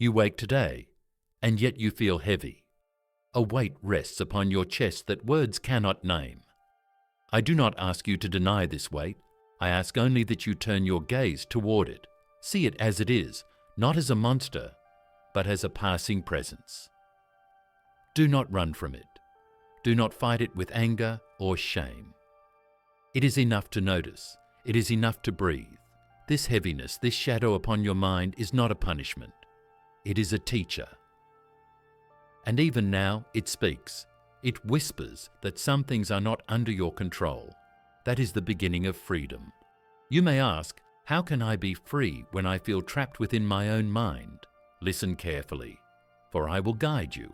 You wake today, and yet you feel heavy. A weight rests upon your chest that words cannot name. I do not ask you to deny this weight. I ask only that you turn your gaze toward it. See it as it is, not as a monster, but as a passing presence. Do not run from it. Do not fight it with anger or shame. It is enough to notice. It is enough to breathe. This heaviness, this shadow upon your mind is not a punishment. It is a teacher. And even now it speaks. It whispers that some things are not under your control. That is the beginning of freedom. You may ask, how can I be free when I feel trapped within my own mind? Listen carefully, for I will guide you.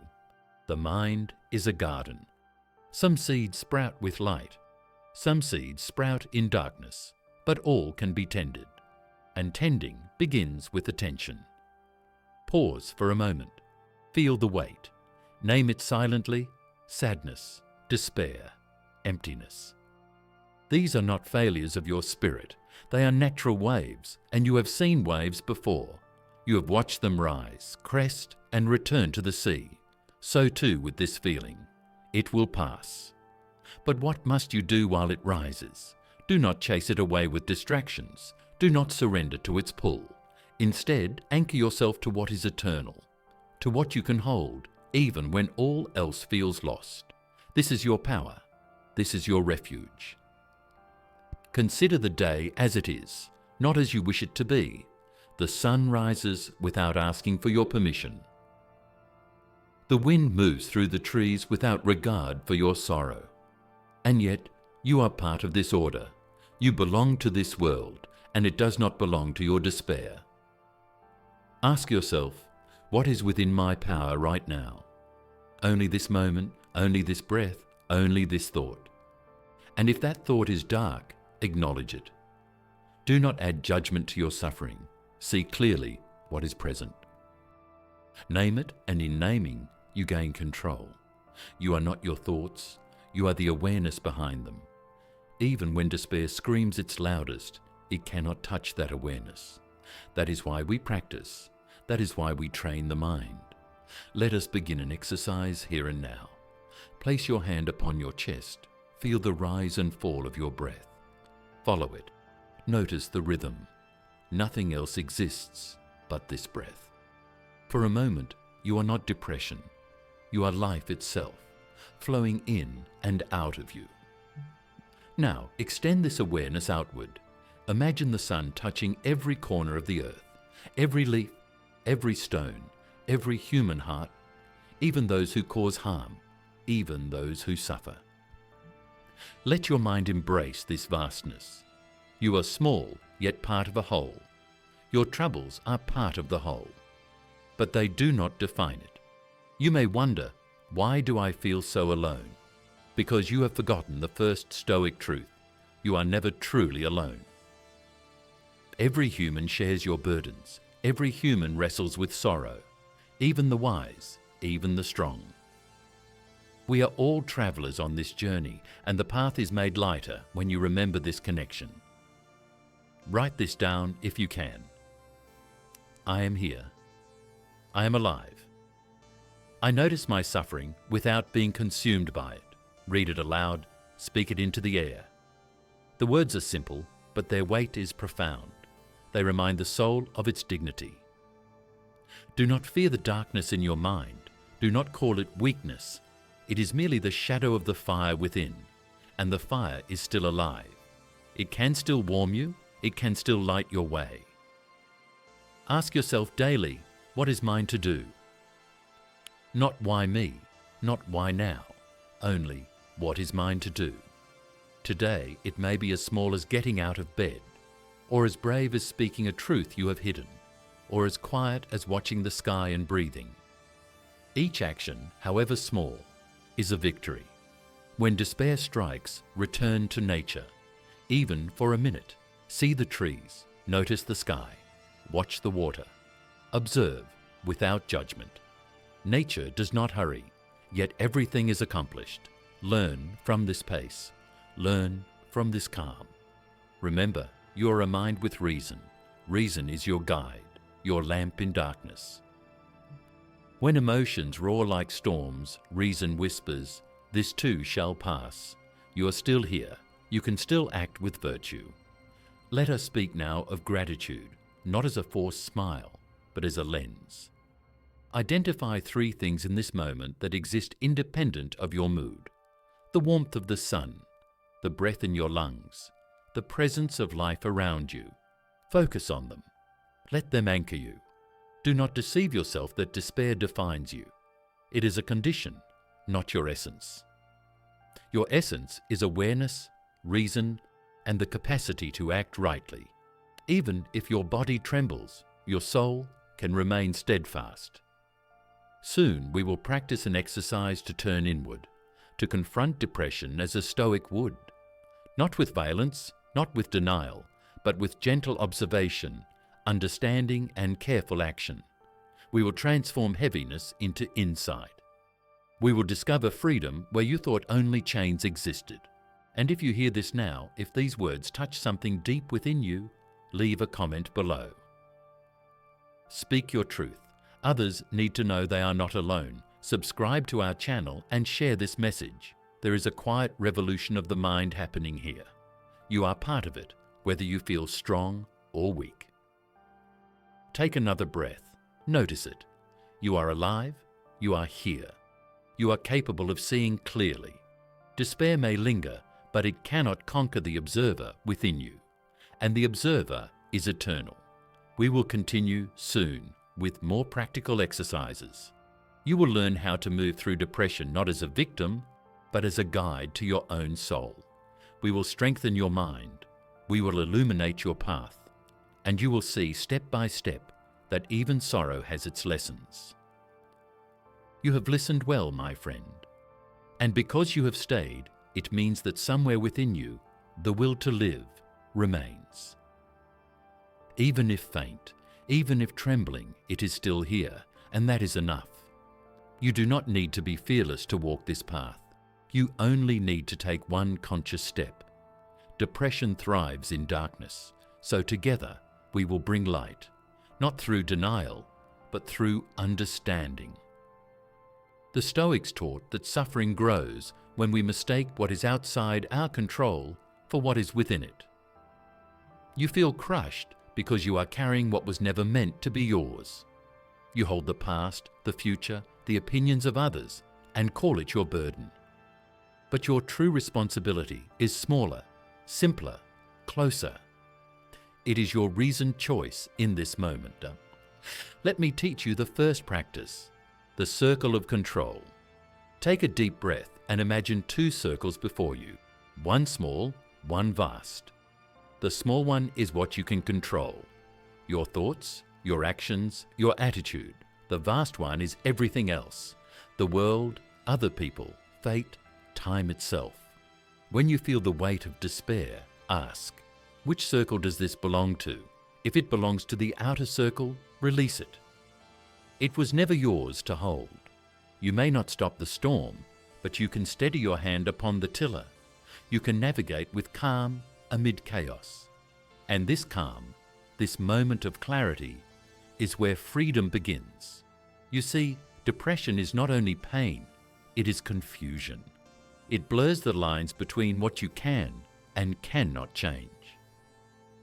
The mind is a garden. Some seeds sprout with light. Some seeds sprout in darkness, but all can be tended. And tending begins with attention. Pause for a moment. Feel the weight. Name it silently: sadness, despair, emptiness. These are not failures of your spirit. They are natural waves, and you have seen waves before. You have watched them rise, crest, and return to the sea. So too with this feeling. It will pass. But what must you do while it rises? Do not chase it away with distractions. Do not surrender to its pull. Instead, anchor yourself to what is eternal, to what you can hold, even when all else feels lost. This is your power. This is your refuge. Consider the day as it is, not as you wish it to be. The sun rises without asking for your permission. The wind moves through the trees without regard for your sorrow. And yet, you are part of this order. You belong to this world, and it does not belong to your despair. Ask yourself, what is within my power right now? Only this moment, only this breath, only this thought. And if that thought is dark, acknowledge it. Do not add judgment to your suffering. See clearly what is present. Name it, and in naming, you gain control. You are not your thoughts. You are the awareness behind them. Even when despair screams its loudest, it cannot touch that awareness. That is why we practice. That is why we train the mind. Let us begin an exercise here and now. Place your hand upon your chest. Feel the rise and fall of your breath. Follow it. Notice the rhythm. Nothing else exists but this breath. For a moment, you are not depression. You are life itself, flowing in and out of you. Now, extend this awareness outward. Imagine the sun touching every corner of the earth, every leaf, every stone, every human heart, even those who cause harm, even those who suffer. Let your mind embrace this vastness. You are small, yet part of a whole. Your troubles are part of the whole, but they do not define it. You may wonder, why do I feel so alone? Because you have forgotten the first Stoic truth. You are never truly alone. Every human shares your burdens. Every human wrestles with sorrow. Even the wise, even the strong. We are all travelers on this journey, and the path is made lighter when you remember this connection. Write this down if you can. I am here. I am alive. I notice my suffering without being consumed by it. Read it aloud, speak it into the air. The words are simple, but their weight is profound. They remind the soul of its dignity. Do not fear the darkness in your mind. Do not call it weakness. It is merely the shadow of the fire within, and the fire is still alive. It can still warm you. It can still light your way. Ask yourself daily, what is mine to do? Not why me, not why now, only what is mine to do. Today it may be as small as getting out of bed, or as brave as speaking a truth you have hidden, or as quiet as watching the sky and breathing. Each action, however small, is a victory. When despair strikes, return to nature. Even for a minute, see the trees, notice the sky, watch the water. Observe without judgment. Nature does not hurry, yet everything is accomplished. Learn from this pace. Learn from this calm. Remember, you are a mind with reason. Reason is your guide, your lamp in darkness. When emotions roar like storms, reason whispers, "This too shall pass." You are still here. You can still act with virtue. Let us speak now of gratitude, not as a forced smile, but as a lens. Identify 3 things in this moment that exist independent of your mood: the warmth of the sun, the breath in your lungs, the presence of life around you. Focus on them. Let them anchor you. Do not deceive yourself that despair defines you. It is a condition, not your essence. Your essence is awareness, reason, and the capacity to act rightly. Even if your body trembles, your soul can remain steadfast. Soon we will practice an exercise to turn inward, to confront depression as a Stoic would, not with violence, not with denial, but with gentle observation, understanding, and careful action. We will transform heaviness into insight. We will discover freedom where you thought only chains existed. And if you hear this now, if these words touch something deep within you, leave a comment below. Speak your truth. Others need to know they are not alone. Subscribe to our channel and share this message. There is a quiet revolution of the mind happening here. You are part of it, whether you feel strong or weak. Take another breath. Notice it. You are alive. You are here. You are capable of seeing clearly. Despair may linger, but it cannot conquer the observer within you. And the observer is eternal. We will continue soon with more practical exercises. You will learn how to move through depression not as a victim, but as a guide to your own soul. We will strengthen your mind. We will illuminate your path. And you will see step by step that even sorrow has its lessons. You have listened well, my friend. And because you have stayed, it means that somewhere within you, the will to live remains. Even if faint, even if trembling, it is still here, and that is enough. You do not need to be fearless to walk this path. You only need to take one conscious step. Depression thrives in darkness, so together we will bring light, not through denial, but through understanding. The Stoics taught that suffering grows when we mistake what is outside our control for what is within it. You feel crushed because you are carrying what was never meant to be yours. You hold the past, the future, the opinions of others, and call it your burden. But your true responsibility is smaller, simpler, closer. It is your reasoned choice in this moment. Let me teach you the first practice, the circle of control. Take a deep breath and imagine 2 circles before you, one small, one vast. The small one is what you can control, your thoughts, your actions, your attitude. The vast one is everything else, the world, other people, fate, time itself. When you feel the weight of despair, ask, which circle does this belong to? If it belongs to the outer circle, release it. It was never yours to hold. You may not stop the storm, but you can steady your hand upon the tiller. You can navigate with calm amid chaos. And this calm, this moment of clarity, is where freedom begins. You see, depression is not only pain, it is confusion. It blurs the lines between what you can and cannot change.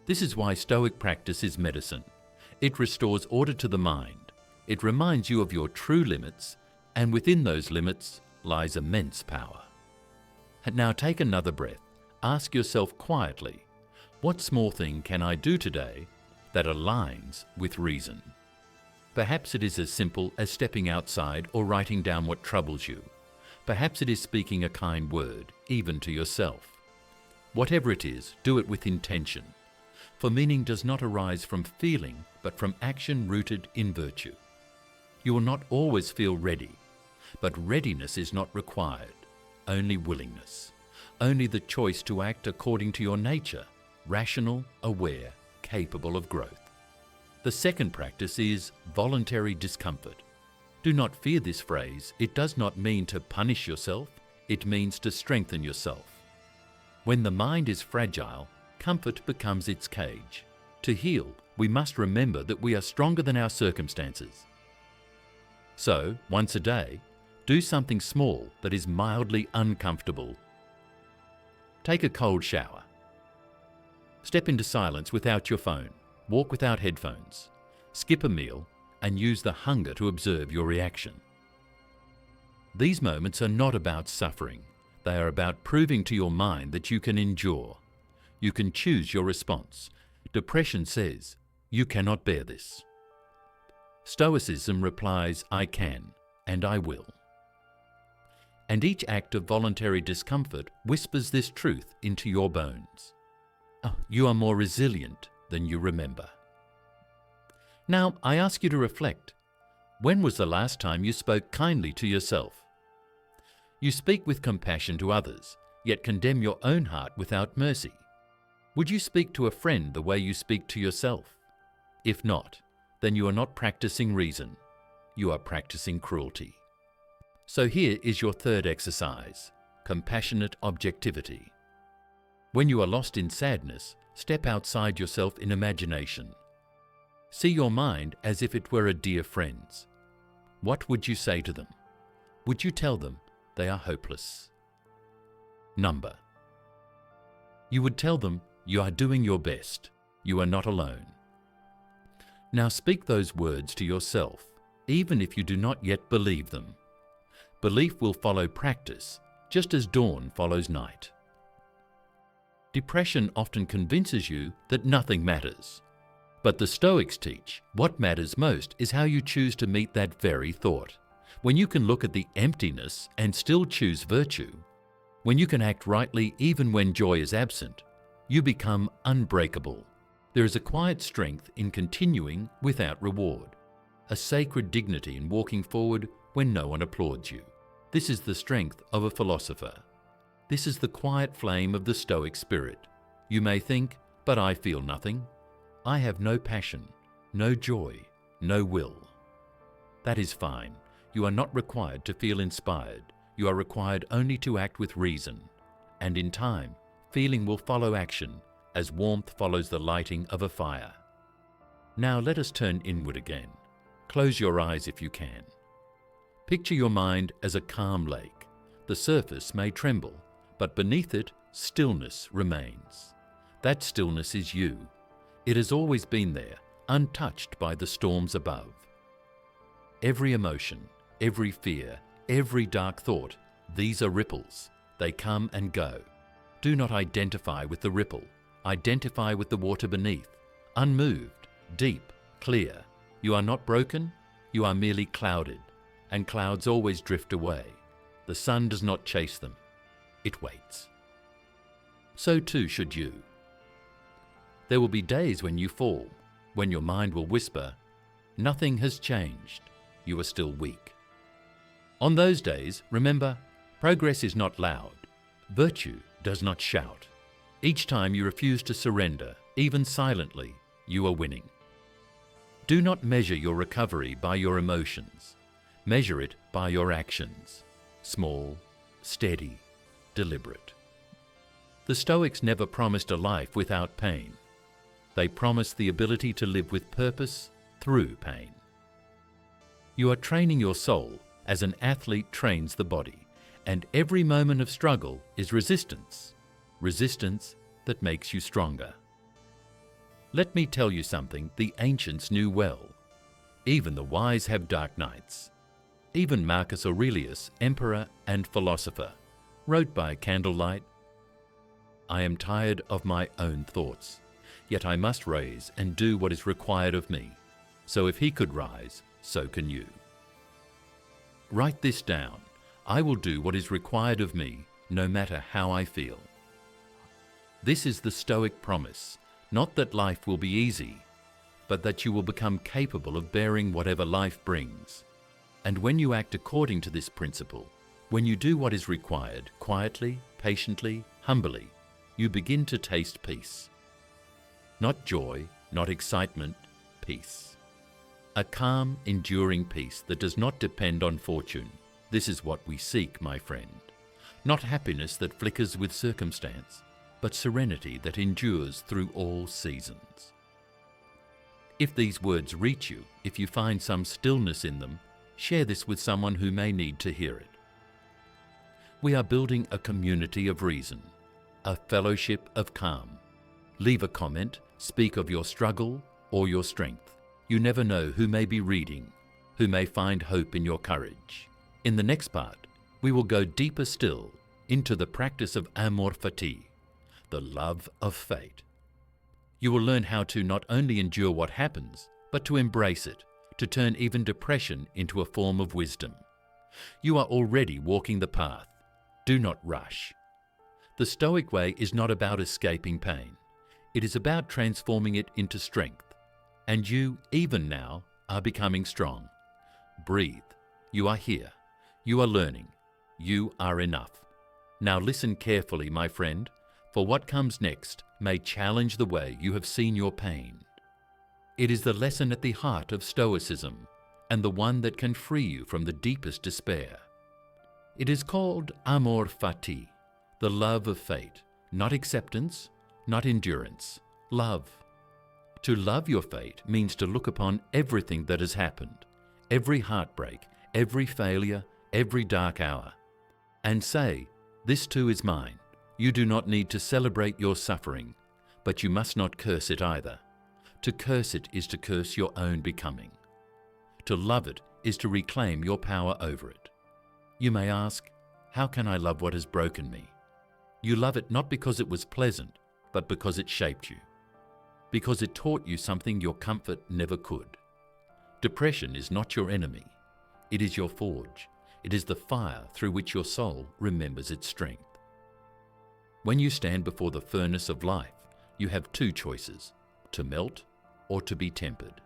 This is why Stoic practice is medicine. It restores order to the mind. It reminds you of your true limits, and within those limits lies immense power. And now take another breath. Ask yourself quietly, what small thing can I do today that aligns with reason? Perhaps it is as simple as stepping outside or writing down what troubles you. Perhaps it is speaking a kind word, even to yourself. Whatever it is, do it with intention. For meaning does not arise from feeling, but from action rooted in virtue. You will not always feel ready, but readiness is not required, only willingness. Only the choice to act according to your nature, rational, aware, capable of growth. The second practice is voluntary discomfort. Do not fear this phrase. It does not mean to punish yourself. It means to strengthen yourself. When the mind is fragile, comfort becomes its cage. To heal, we must remember that we are stronger than our circumstances. So, once a day, do something small that is mildly uncomfortable. Take a cold shower. Step into silence without your phone. Walk without headphones. Skip a meal and use the hunger to observe your reaction. These moments are not about suffering. They are about proving to your mind that you can endure. You can choose your response. Depression says, "You cannot bear this." Stoicism replies, "I can, and I will." And each act of voluntary discomfort whispers this truth into your bones. Oh, you are more resilient than you remember. Now, I ask you to reflect. When was the last time you spoke kindly to yourself? You speak with compassion to others, yet condemn your own heart without mercy. Would you speak to a friend the way you speak to yourself? If not, then you are not practicing reason. You are practicing cruelty. So here is your third exercise, compassionate objectivity. When you are lost in sadness, step outside yourself in imagination. See your mind as if it were a dear friend's. What would you say to them? Would you tell them they are hopeless? Number. You would tell them you are doing your best. You are not alone. Now speak those words to yourself, even if you do not yet believe them. Belief will follow practice, just as dawn follows night. Depression often convinces you that nothing matters. But the Stoics teach what matters most is how you choose to meet that very thought. When you can look at the emptiness and still choose virtue, when you can act rightly even when joy is absent, you become unbreakable. There is a quiet strength in continuing without reward, a sacred dignity in walking forward when no one applauds you. This is the strength of a philosopher. This is the quiet flame of the Stoic spirit. You may think, but I feel nothing. I have no passion, no joy, no will. That is fine. You are not required to feel inspired. You are required only to act with reason. And in time, feeling will follow action, as warmth follows the lighting of a fire. Now let us turn inward again. Close your eyes if you can. Picture your mind as a calm lake. The surface may tremble, but beneath it, stillness remains. That stillness is you. It has always been there, untouched by the storms above. Every emotion, every fear, every dark thought, these are ripples. They come and go. Do not identify with the ripple. Identify with the water beneath, unmoved, deep, clear. You are not broken, you are merely clouded, and clouds always drift away. The sun does not chase them. It waits. So too should you. There will be days when you fall, when your mind will whisper, "Nothing has changed. You are still weak." On those days, remember, progress is not loud. Virtue does not shout. Each time you refuse to surrender, even silently, you are winning. Do not measure your recovery by your emotions. Measure it by your actions. Small, steady, deliberate. The Stoics never promised a life without pain. They promised the ability to live with purpose through pain. You are training your soul as an athlete trains the body, and every moment of struggle is resistance, resistance that makes you stronger. Let me tell you something the ancients knew well. Even the wise have dark nights. Even Marcus Aurelius, emperor and philosopher, wrote by candlelight, "I am tired of my own thoughts, yet I must raise and do what is required of me. So if he could rise, so can you." Write this down. I will do what is required of me, no matter how I feel. This is the Stoic promise, not that life will be easy, but that you will become capable of bearing whatever life brings. And when you act according to this principle, when you do what is required, quietly, patiently, humbly, you begin to taste peace. Not joy, not excitement, peace. A calm, enduring peace that does not depend on fortune. This is what we seek, my friend. Not happiness that flickers with circumstance, but serenity that endures through all seasons. If these words reach you, if you find some stillness in them, share this with someone who may need to hear it. We are building a community of reason, a fellowship of calm. Leave a comment, speak of your struggle or your strength. You never know who may be reading, who may find hope in your courage. In the next part, we will go deeper still into the practice of amor fati, the love of fate. You will learn how to not only endure what happens, but to embrace it, to turn even depression into a form of wisdom. You are already walking the path. Do not rush. The Stoic way is not about escaping pain. It is about transforming it into strength. And you, even now, are becoming strong. Breathe. You are here. You are learning. You are enough. Now listen carefully, my friend, for what comes next may challenge the way you have seen your pain. It is the lesson at the heart of Stoicism, and the one that can free you from the deepest despair. It is called amor fati, the love of fate, not acceptance, not endurance, love. To love your fate means to look upon everything that has happened, every heartbreak, every failure, every dark hour, and say, this too is mine. You do not need to celebrate your suffering, but you must not curse it either. To curse it is to curse your own becoming. To love it is to reclaim your power over it. You may ask, how can I love what has broken me? You love it not because it was pleasant, but because it shaped you. Because it taught you something your comfort never could. Depression is not your enemy. It is your forge. It is the fire through which your soul remembers its strength. When you stand before the furnace of life, you have two choices, to melt or to be tempered,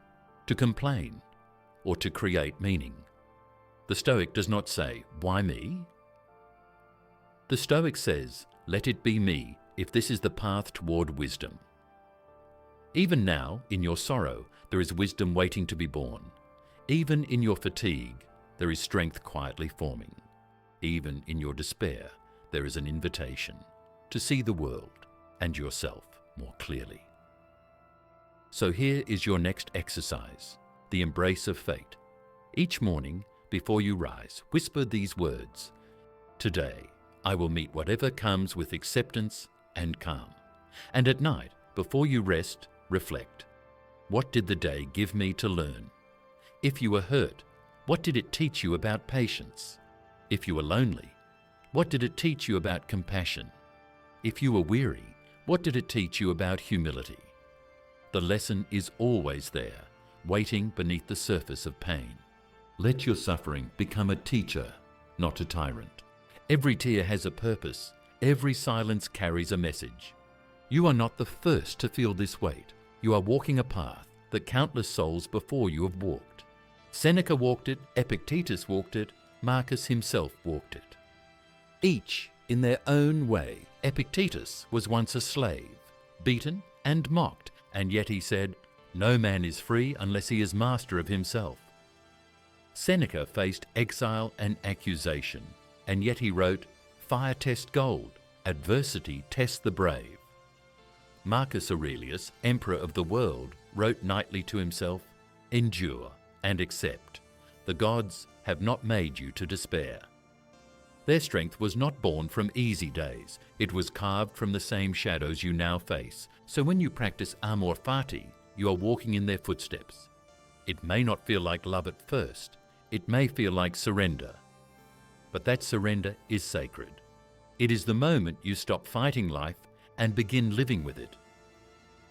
to complain or to create meaning. The Stoic does not say, why me? The Stoic says, let it be me if this is the path toward wisdom. Even now, in your sorrow, there is wisdom waiting to be born. Even in your fatigue, there is strength quietly forming. Even in your despair, there is an invitation to see the world and yourself more clearly. So here is your next exercise, the embrace of fate. Each morning, before you rise, whisper these words. Today, I will meet whatever comes with acceptance and calm. And at night, before you rest, reflect. What did the day give me to learn? If you were hurt, what did it teach you about patience? If you were lonely, what did it teach you about compassion? If you were weary, what did it teach you about humility? The lesson is always there, waiting beneath the surface of pain. Let your suffering become a teacher, not a tyrant. Every tear has a purpose. Every silence carries a message. You are not the first to feel this weight. You are walking a path that countless souls before you have walked. Seneca walked it, Epictetus walked it, Marcus himself walked it. Each in their own way. Epictetus was once a slave, beaten and mocked, and yet he said, no man is free unless he is master of himself. Seneca faced exile and accusation, and yet he wrote, fire tests gold, adversity tests the brave. Marcus Aurelius, emperor of the world, wrote nightly to himself, endure and accept. The gods have not made you to despair. Their strength was not born from easy days. It was carved from the same shadows you now face. So when you practice amor fati, you are walking in their footsteps. It may not feel like love at first. It may feel like surrender. But that surrender is sacred. It is the moment you stop fighting life and begin living with it.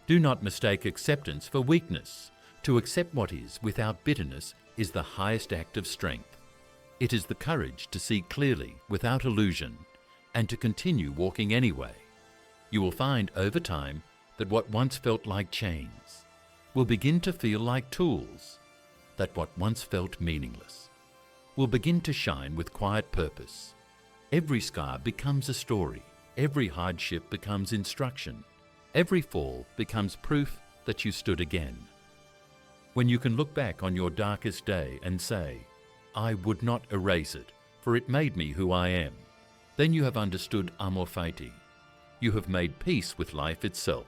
Do not mistake acceptance for weakness. To accept what is without bitterness is the highest act of strength. It is the courage to see clearly without illusion and to continue walking anyway. You will find over time that what once felt like chains will begin to feel like tools, that what once felt meaningless will begin to shine with quiet purpose. Every scar becomes a story. Every hardship becomes instruction. Every fall becomes proof that you stood again. When you can look back on your darkest day and say, I would not erase it, for it made me who I am, then you have understood amor fati. You have made peace with life itself.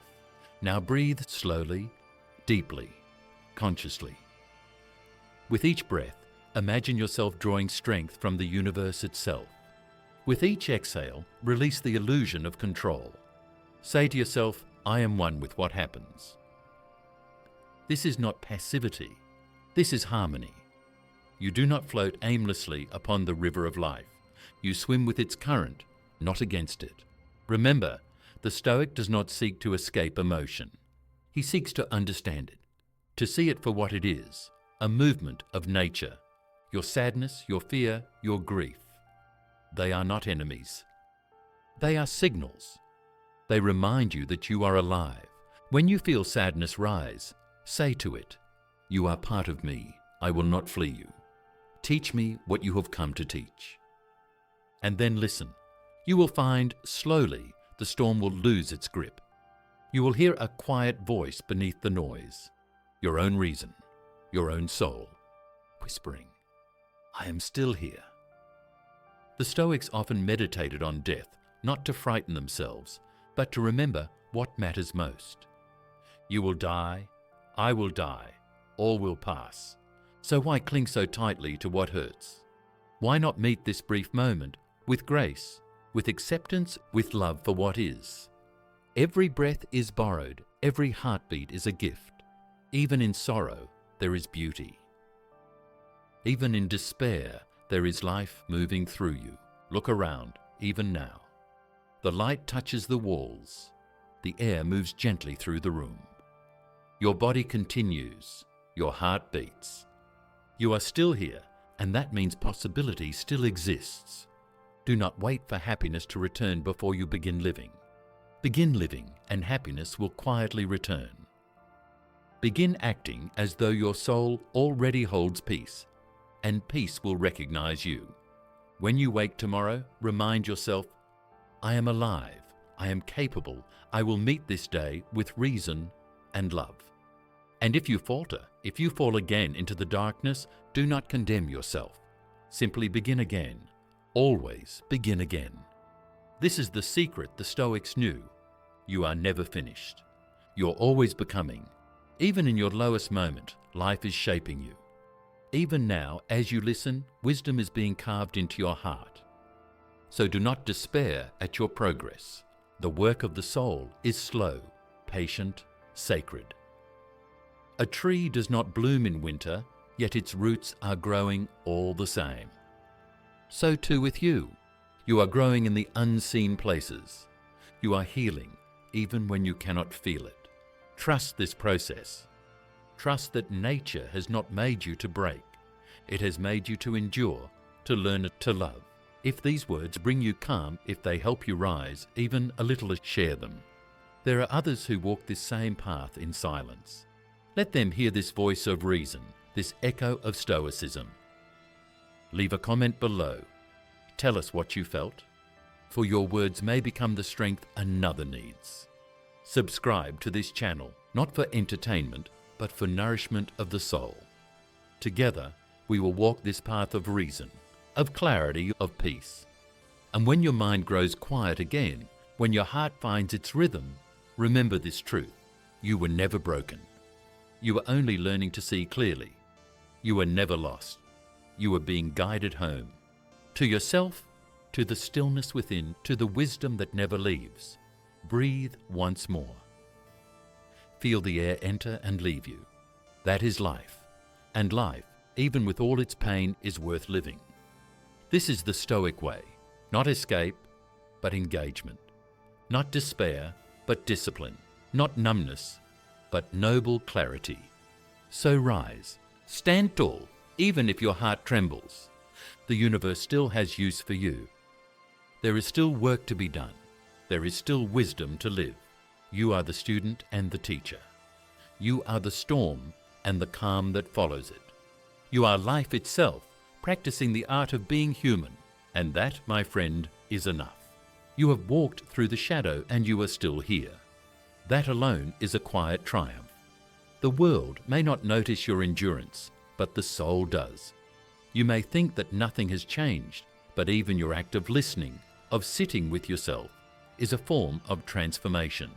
Now breathe slowly, deeply, consciously. With each breath, Imagine yourself drawing strength from the universe itself. With each exhale, release the illusion of control. Say to yourself, I am one with what happens. This is not passivity. This is harmony. You do not float aimlessly upon the river of life. You swim with its current, not against it. Remember, the Stoic does not seek to escape emotion. He seeks to understand it, to see it for what it is, a movement of nature. Your sadness, your fear, your grief. They are not enemies. They are signals. They remind you that you are alive. When you feel sadness rise, say to it, you are part of me. I will not flee you. Teach me what you have come to teach. And then listen. You will find, slowly, the storm will lose its grip. You will hear a quiet voice beneath the noise. Your own reason, your own soul, whispering, I am still here. The Stoics often meditated on death, not to frighten themselves, but to remember what matters most. You will die, I will die, all will pass. So why cling so tightly to what hurts? Why not meet this brief moment with grace, with acceptance, with love for what is? Every breath is borrowed, every heartbeat is a gift. Even in sorrow, there is beauty. Even in despair, there is life moving through you. Look around, even now. The light touches the walls. The air moves gently through the room. Your body continues. Your heart beats. You are still here, and that means possibility still exists. Do not wait for happiness to return before you begin living. Begin living, and happiness will quietly return. Begin acting as though your soul already holds peace, and peace will recognize you. When you wake tomorrow, remind yourself, I am alive, I am capable, I will meet this day with reason and love. And if you falter, if you fall again into the darkness, do not condemn yourself. Simply begin again. Always begin again. This is the secret the Stoics knew. You are never finished. You're always becoming. Even in your lowest moment, life is shaping you. Even now, as you listen, wisdom is being carved into your heart. So do not despair at your progress. The work of the soul is slow, patient, sacred. A tree does not bloom in winter, yet its roots are growing all the same. So too with you. You are growing in the unseen places. You are healing, even when you cannot feel it. Trust this process. Trust that nature has not made you to break. It has made you to endure, to learn to love. If these words bring you calm, if they help you rise, even a little, share them. There are others who walk this same path in silence. Let them hear this voice of reason, this echo of Stoicism. Leave a comment below. Tell us what you felt, for your words may become the strength another needs. Subscribe to this channel, not for entertainment, but for nourishment of the soul. Together, we will walk this path of reason, of clarity, of peace. And when your mind grows quiet again, when your heart finds its rhythm, remember this truth. You were never broken. You were only learning to see clearly. You were never lost. You were being guided home. To yourself, to the stillness within, to the wisdom that never leaves. Breathe once more. Feel the air enter and leave you. That is life. And life, even with all its pain, is worth living. This is the Stoic way. Not escape, but engagement. Not despair, but discipline. Not numbness, but noble clarity. So rise. Stand tall, even if your heart trembles. The universe still has use for you. There is still work to be done. There is still wisdom to live. You are the student and the teacher. You are the storm and the calm that follows it. You are life itself, practicing the art of being human. And that, my friend, is enough. You have walked through the shadow and you are still here. That alone is a quiet triumph. The world may not notice your endurance, but the soul does. You may think that nothing has changed, but even your act of listening, of sitting with yourself, is a form of transformation.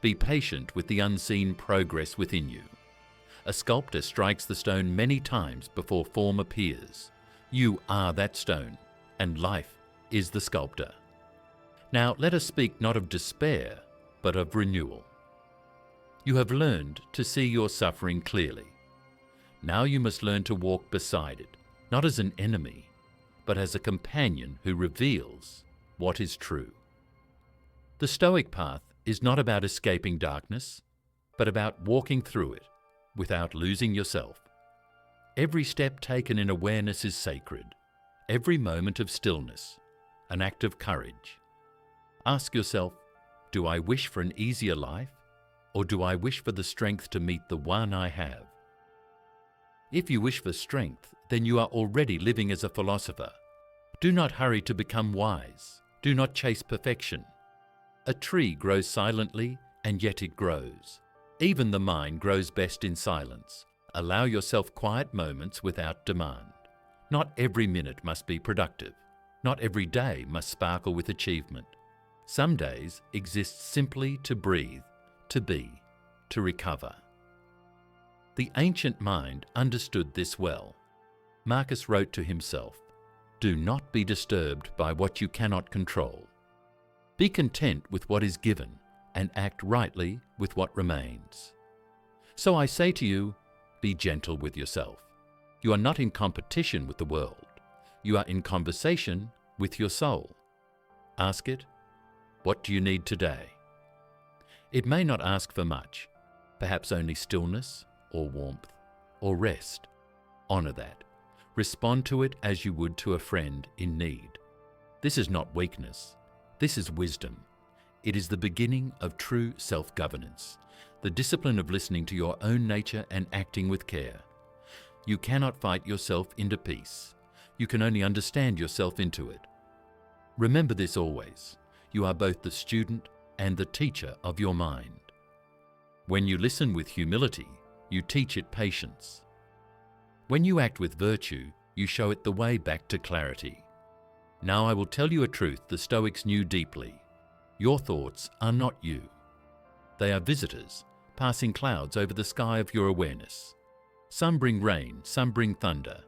Be patient with the unseen progress within you. A sculptor strikes the stone many times before form appears. You are that stone, and life is the sculptor. Now let us speak not of despair, but of renewal. You have learned to see your suffering clearly. Now you must learn to walk beside it, not as an enemy, but as a companion who reveals what is true. The Stoic path is not about escaping darkness, but about walking through it without losing yourself. Every step taken in awareness is sacred. Every moment of stillness, an act of courage. Ask yourself, do I wish for an easier life, or do I wish for the strength to meet the one I have? If you wish for strength, then you are already living as a philosopher. Do not hurry to become wise. Do not chase perfection. A tree grows silently, and yet it grows. Even the mind grows best in silence. Allow yourself quiet moments without demand. Not every minute must be productive. Not every day must sparkle with achievement. Some days exist simply to breathe, to be, to recover. The ancient mind understood this well. Marcus wrote to himself, "Do not be disturbed by what you cannot control. Be content with what is given, and act rightly with what remains." So I say to you, be gentle with yourself. You are not in competition with the world. You are in conversation with your soul. Ask it, what do you need today? It may not ask for much, perhaps only stillness or warmth or rest. Honor that. Respond to it as you would to a friend in need. This is not weakness. This is wisdom. It is the beginning of true self-governance, the discipline of listening to your own nature and acting with care. You cannot fight yourself into peace. You can only understand yourself into it. Remember this always. You are both the student and the teacher of your mind. When you listen with humility, you teach it patience. When you act with virtue, you show it the way back to clarity. Now I will tell you a truth the Stoics knew deeply. Your thoughts are not you. They are visitors, passing clouds over the sky of your awareness. Some bring rain, some bring thunder,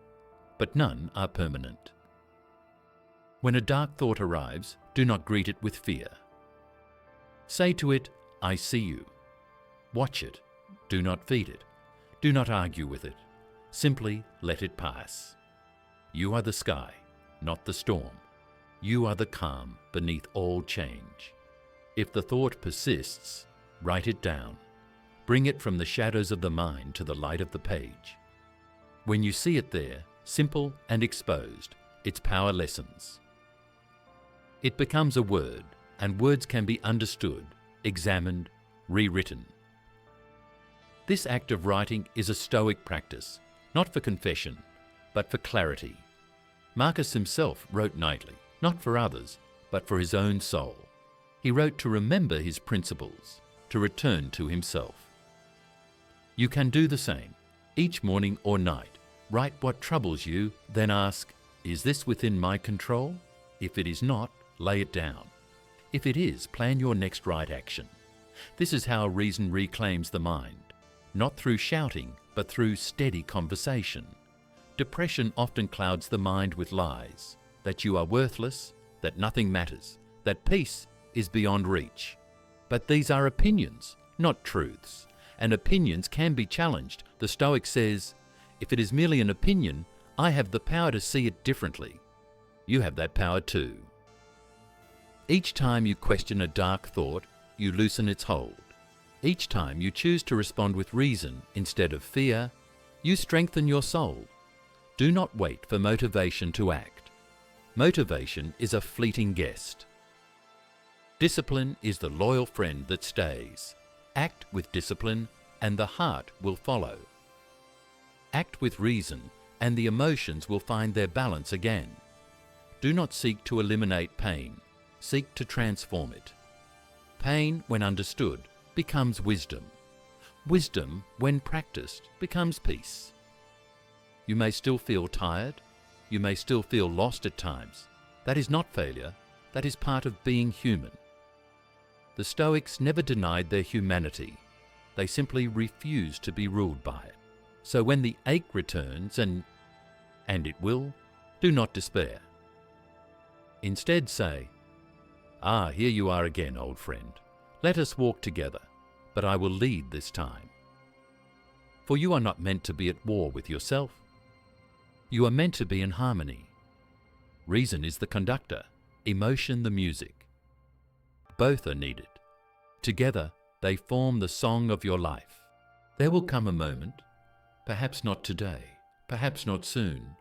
but none are permanent. When a dark thought arrives, do not greet it with fear. Say to it, I see you. Watch it. Do not feed it. Do not argue with it. Simply let it pass. You are the sky, not the storm. You are the calm beneath all change. If the thought persists, write it down. Bring it from the shadows of the mind to the light of the page. When you see it there, simple and exposed, its power lessens. It becomes a word, and words can be understood, examined, rewritten. This act of writing is a Stoic practice, not for confession, but for clarity. Marcus himself wrote nightly, not for others, but for his own soul. He wrote to remember his principles, to return to himself. You can do the same. Each morning or night, write what troubles you, then ask, is this within my control? If it is not, lay it down. If it is, plan your next right action. This is how reason reclaims the mind, not through shouting, but through steady conversation. Depression often clouds the mind with lies, that you are worthless, that nothing matters, that peace is beyond reach. But these are opinions, not truths, and opinions can be challenged. The Stoic says, if it is merely an opinion, I have the power to see it differently. You have that power too. Each time you question a dark thought, you loosen its hold. Each time you choose to respond with reason instead of fear, you strengthen your soul. Do not wait for motivation to act. Motivation is a fleeting guest. Discipline is the loyal friend that stays. Act with discipline, and the heart will follow. Act with reason, and the emotions will find their balance again. Do not seek to eliminate pain. Seek to transform it. Pain, when understood, becomes wisdom. Wisdom, when practiced, becomes peace. You may still feel tired. You may still feel lost at times. That is not failure. That is part of being human. The Stoics never denied their humanity. They simply refused to be ruled by it. So when the ache returns, and it will, do not despair. Instead say, "Ah, here you are again, old friend. Let us walk together, but I will lead this time." For you are not meant to be at war with yourself. You are meant to be in harmony. Reason is the conductor, emotion the music. Both are needed. Together, they form the song of your life. There will come a moment, perhaps not today, perhaps not soon,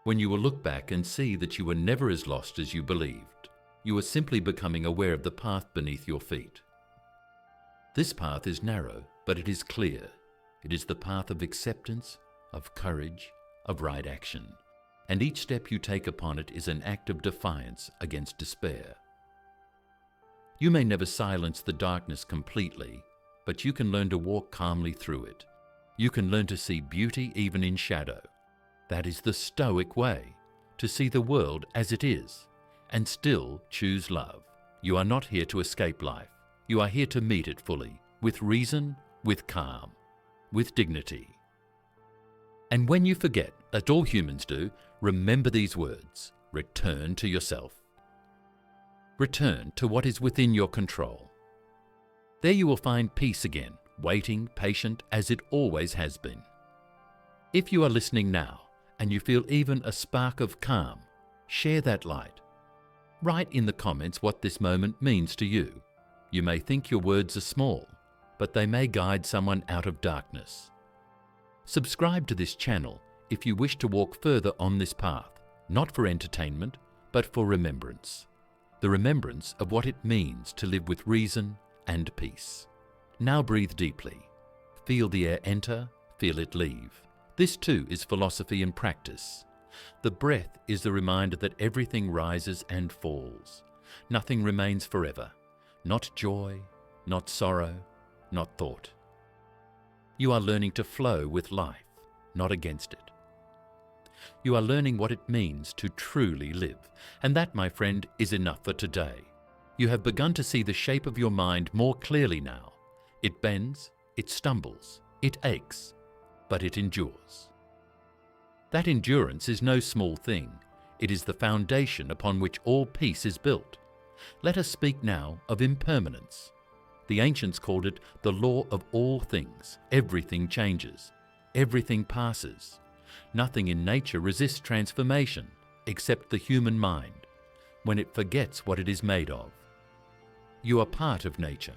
when you will look back and see that you were never as lost as you believed. You are simply becoming aware of the path beneath your feet. This path is narrow, but it is clear. It is the path of acceptance, of courage, of right action. And each step you take upon it is an act of defiance against despair. You may never silence the darkness completely, but you can learn to walk calmly through it. You can learn to see beauty even in shadow. That is the Stoic way, to see the world as it is, and still choose love. You are not here to escape life. You are here to meet it fully, with reason, with calm, with dignity. And when you forget, that all humans do, remember these words: return to yourself. Return to what is within your control. There you will find peace again, waiting, patient, as it always has been. If you are listening now, and you feel even a spark of calm, share that light. Write in the comments what this moment means to you. You may think your words are small, but they may guide someone out of darkness. Subscribe to this channel if you wish to walk further on this path, not for entertainment, but for remembrance. The remembrance of what it means to live with reason and peace. Now breathe deeply. Feel the air enter, feel it leave. This too is philosophy in practice. The breath is the reminder that everything rises and falls. Nothing remains forever. Not joy, not sorrow, not thought. You are learning to flow with life, not against it. You are learning what it means to truly live, and that, my friend, is enough for today. You have begun to see the shape of your mind more clearly now. It bends, it stumbles, it aches, but it endures. That endurance is no small thing. It is the foundation upon which all peace is built. Let us speak now of impermanence. The ancients called it the law of all things. Everything changes. Everything passes. Nothing in nature resists transformation, except the human mind, when it forgets what it is made of. You are part of nature.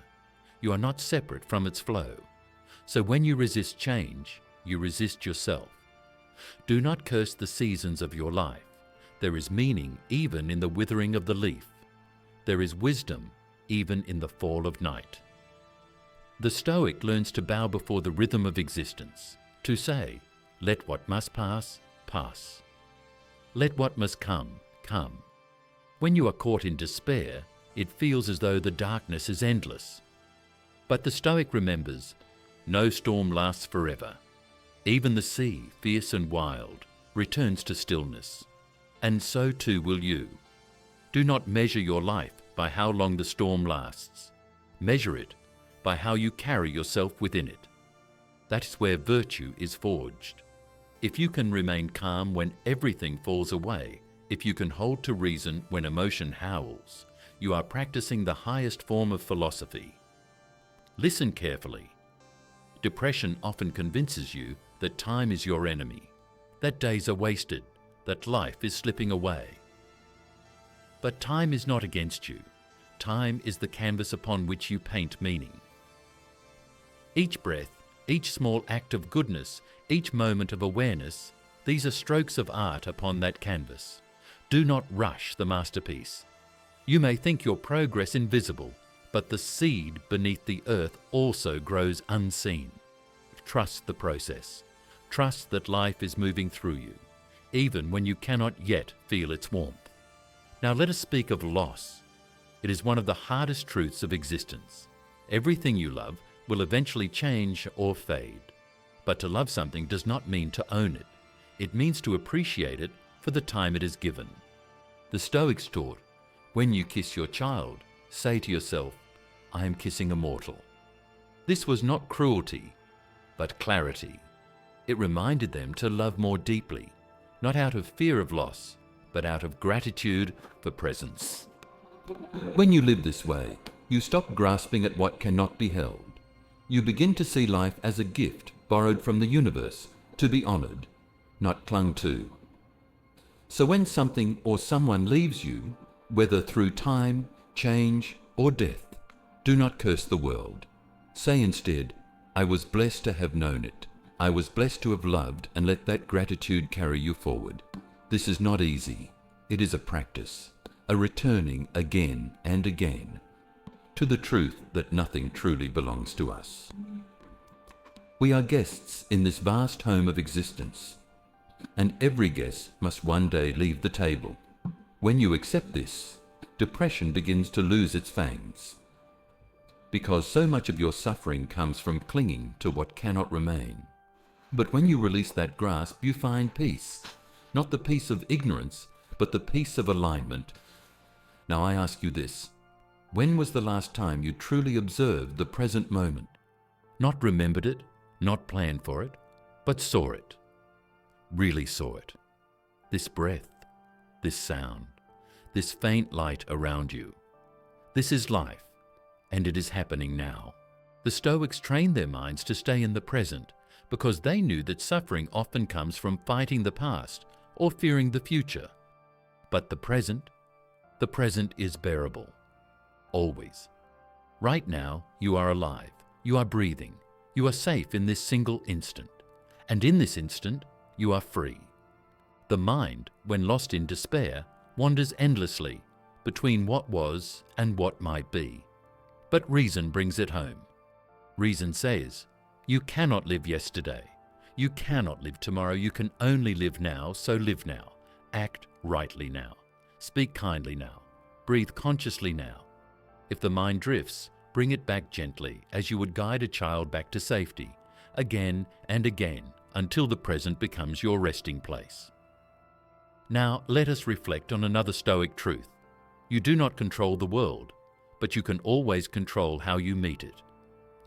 You are not separate from its flow. So when you resist change, you resist yourself. Do not curse the seasons of your life. There is meaning even in the withering of the leaf. There is wisdom even in the fall of night. The Stoic learns to bow before the rhythm of existence, to say, "Let what must pass, pass. Let what must come, come." When you are caught in despair, it feels as though the darkness is endless. But the Stoic remembers, no storm lasts forever. Even the sea, fierce and wild, returns to stillness. And so too will you. Do not measure your life by how long the storm lasts. Measure it by how you carry yourself within it. That is where virtue is forged. If you can remain calm when everything falls away, if you can hold to reason when emotion howls, you are practicing the highest form of philosophy. Listen carefully. Depression often convinces you that time is your enemy, that days are wasted, that life is slipping away. But time is not against you. Time is the canvas upon which you paint meaning. Each breath, each small act of goodness, each moment of awareness, these are strokes of art upon that canvas. Do not rush the masterpiece. You may think your progress invisible, but the seed beneath the earth also grows unseen. Trust the process. Trust that life is moving through you, even when you cannot yet feel its warmth. Now let us speak of loss. It is one of the hardest truths of existence. Everything you love will eventually change or fade. But to love something does not mean to own it. It means to appreciate it for the time it is given. The Stoics taught, when you kiss your child, say to yourself, "I am kissing a mortal." This was not cruelty, but clarity. It reminded them to love more deeply, not out of fear of loss, but out of gratitude for presence. When you live this way, you stop grasping at what cannot be held. You begin to see life as a gift borrowed from the universe, to be honored, not clung to. So when something or someone leaves you, whether through time, change, or death, do not curse the world. Say instead, I was blessed to have known it. I was blessed to have loved, and let that gratitude carry you forward. This is not easy. It is a practice, a returning again and again to the truth that nothing truly belongs to us. We are guests in this vast home of existence, and every guest must one day leave the table. When you accept this, depression begins to lose its fangs, because so much of your suffering comes from clinging to what cannot remain. But when you release that grasp, you find peace, not the peace of ignorance, but the peace of alignment. Now I ask you this, when was the last time you truly observed the present moment? Not remembered it, not planned for it, but saw it. Really saw it. This breath, this sound, this faint light around you. This is life, and it is happening now. The Stoics trained their minds to stay in the present because they knew that suffering often comes from fighting the past or fearing the future. But the present is bearable. Always. Right now, you are alive, you are breathing, you are safe in this single instant. And in this instant, you are free. The mind, when lost in despair, wanders endlessly between what was and what might be. But reason brings it home. Reason says, you cannot live yesterday. You cannot live tomorrow. You can only live now, so live now. Act rightly now. Speak kindly now. Breathe consciously now. If the mind drifts, bring it back gently, as you would guide a child back to safety, again and again, until the present becomes your resting place. Now let us reflect on another Stoic truth. You do not control the world, but you can always control how you meet it.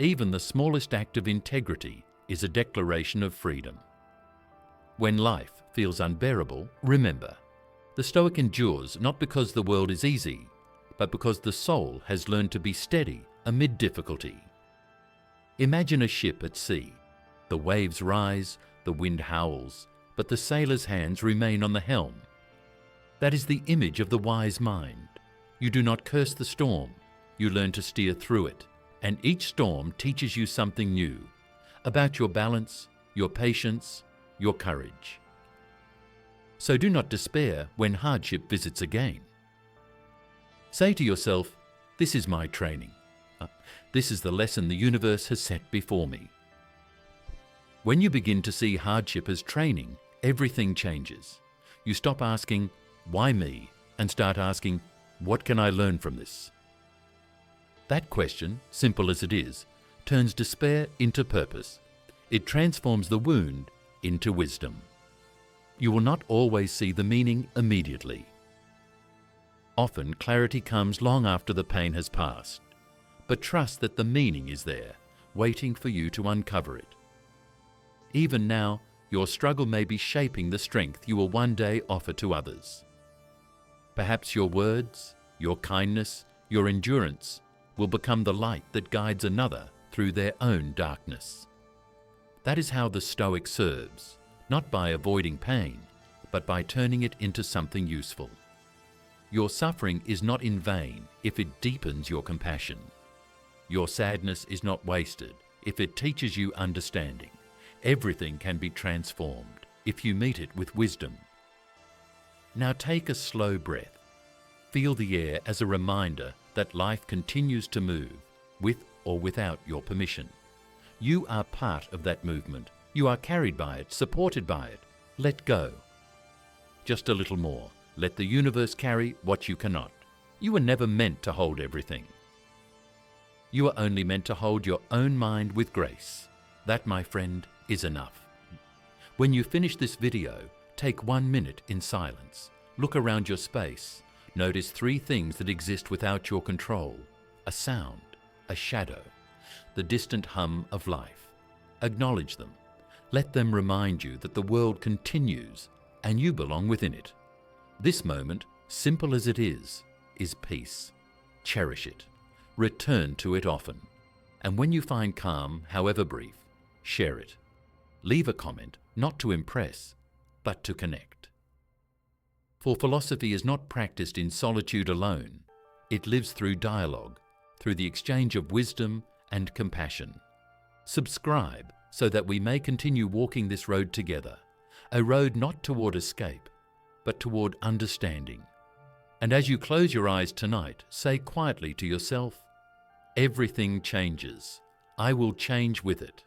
Even the smallest act of integrity is a declaration of freedom. When life feels unbearable, remember, the Stoic endures not because the world is easy, but because the soul has learned to be steady amid difficulty. Imagine a ship at sea. The waves rise, the wind howls, but the sailor's hands remain on the helm. That is the image of the wise mind. You do not curse the storm, you learn to steer through it, and each storm teaches you something new about your balance, your patience, your courage. So do not despair when hardship visits again. Say to yourself, this is my training. This is the lesson the universe has set before me. When you begin to see hardship as training, everything changes. You stop asking, why me? And start asking, what can I learn from this? That question, simple as it is, turns despair into purpose. It transforms the wound into wisdom. You will not always see the meaning immediately. Often clarity comes long after the pain has passed, but trust that the meaning is there, waiting for you to uncover it. Even now, your struggle may be shaping the strength you will one day offer to others. Perhaps your words, your kindness, your endurance will become the light that guides another through their own darkness. That is how the Stoic serves, not by avoiding pain, but by turning it into something useful. Your suffering is not in vain if it deepens your compassion. Your sadness is not wasted if it teaches you understanding. Everything can be transformed if you meet it with wisdom. Now take a slow breath. Feel the air as a reminder that life continues to move, with or without your permission. You are part of that movement. You are carried by it, supported by it. Let go. Just a little more. Let the universe carry what you cannot. You were never meant to hold everything. You are only meant to hold your own mind with grace. That, my friend, is enough. When you finish this video, take 1 minute in silence. Look around your space. Notice 3 things that exist without your control: a sound, a shadow, the distant hum of life. Acknowledge them. Let them remind you that the world continues and you belong within it. This moment, simple as it is peace. Cherish it. Return to it often. And when you find calm, however brief, share it. Leave a comment, not to impress, but to connect. For philosophy is not practiced in solitude alone. It lives through dialogue, through the exchange of wisdom and compassion. Subscribe so that we may continue walking this road together, a road not toward escape, but toward understanding. And as you close your eyes tonight, say quietly to yourself, everything changes. I will change with it.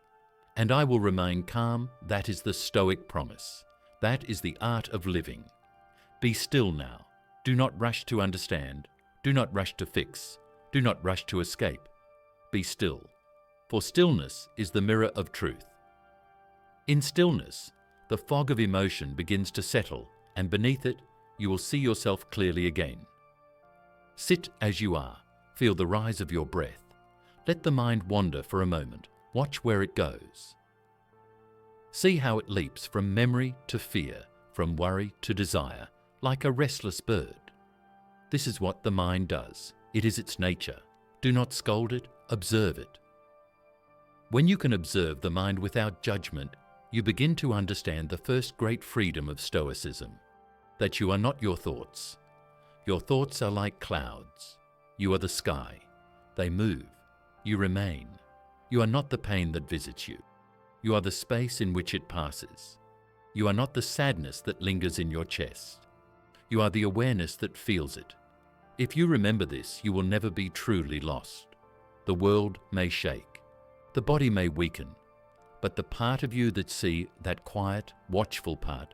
And I will remain calm. That is the Stoic promise. That is the art of living. Be still now. Do not rush to understand. Do not rush to fix. Do not rush to escape. Be still. For stillness is the mirror of truth. In stillness, the fog of emotion begins to settle, and beneath it, you will see yourself clearly again. Sit as you are. Feel the rise of your breath. Let the mind wander for a moment. Watch where it goes. See how it leaps from memory to fear, from worry to desire, like a restless bird. This is what the mind does. It is its nature. Do not scold it, observe it. When you can observe the mind without judgment, you begin to understand the first great freedom of Stoicism, that you are not your thoughts. Your thoughts are like clouds. You are the sky. They move. You remain. You are not the pain that visits you. You are the space in which it passes. You are not the sadness that lingers in your chest. You are the awareness that feels it. If you remember this, you will never be truly lost. The world may shake. The body may weaken. But the part of you that quiet, watchful part,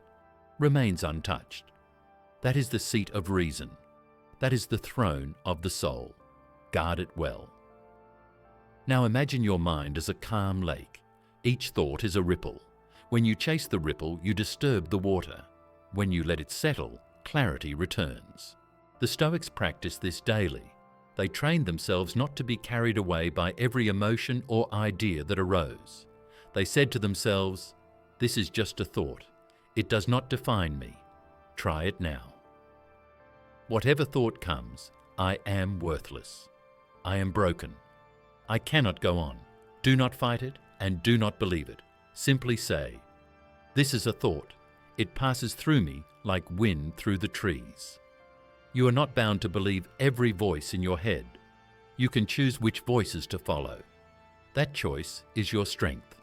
remains untouched. That is the seat of reason. That is the throne of the soul. Guard it well. Now imagine your mind as a calm lake. Each thought is a ripple. When you chase the ripple, you disturb the water. When you let it settle, clarity returns. The Stoics practice this daily. They trained themselves not to be carried away by every emotion or idea that arose. They said to themselves, "This is just a thought. It does not define me. Try it now." Whatever thought comes, I am worthless. I am broken. I cannot go on. Do not fight it and do not believe it. Simply say, "This is a thought. It passes through me like wind through the trees." You are not bound to believe every voice in your head. You can choose which voices to follow. That choice is your strength.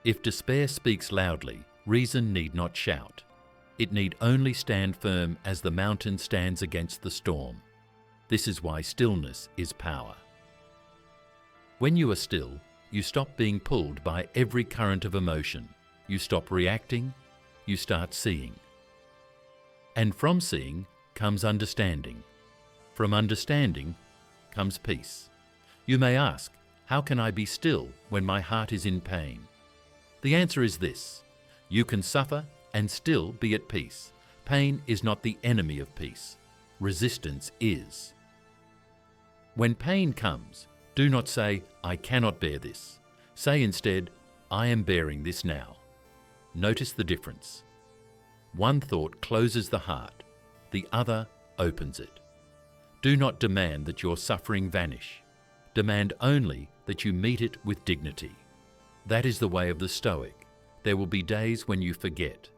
If despair speaks loudly, reason need not shout. It need only stand firm as the mountain stands against the storm. This is why stillness is power. When you are still, you stop being pulled by every current of emotion. You stop reacting, you start seeing. And from seeing comes understanding. From understanding comes peace. You may ask, how can I be still when my heart is in pain? The answer is this: you can suffer and still be at peace. Pain is not the enemy of peace. Resistance is. When pain comes, do not say, "I cannot bear this." Say instead, "I am bearing this now." Notice the difference. One thought closes the heart, the other opens it. Do not demand that your suffering vanish. Demand only that you meet it with dignity. That is the way of the Stoic. There will be days when you forget,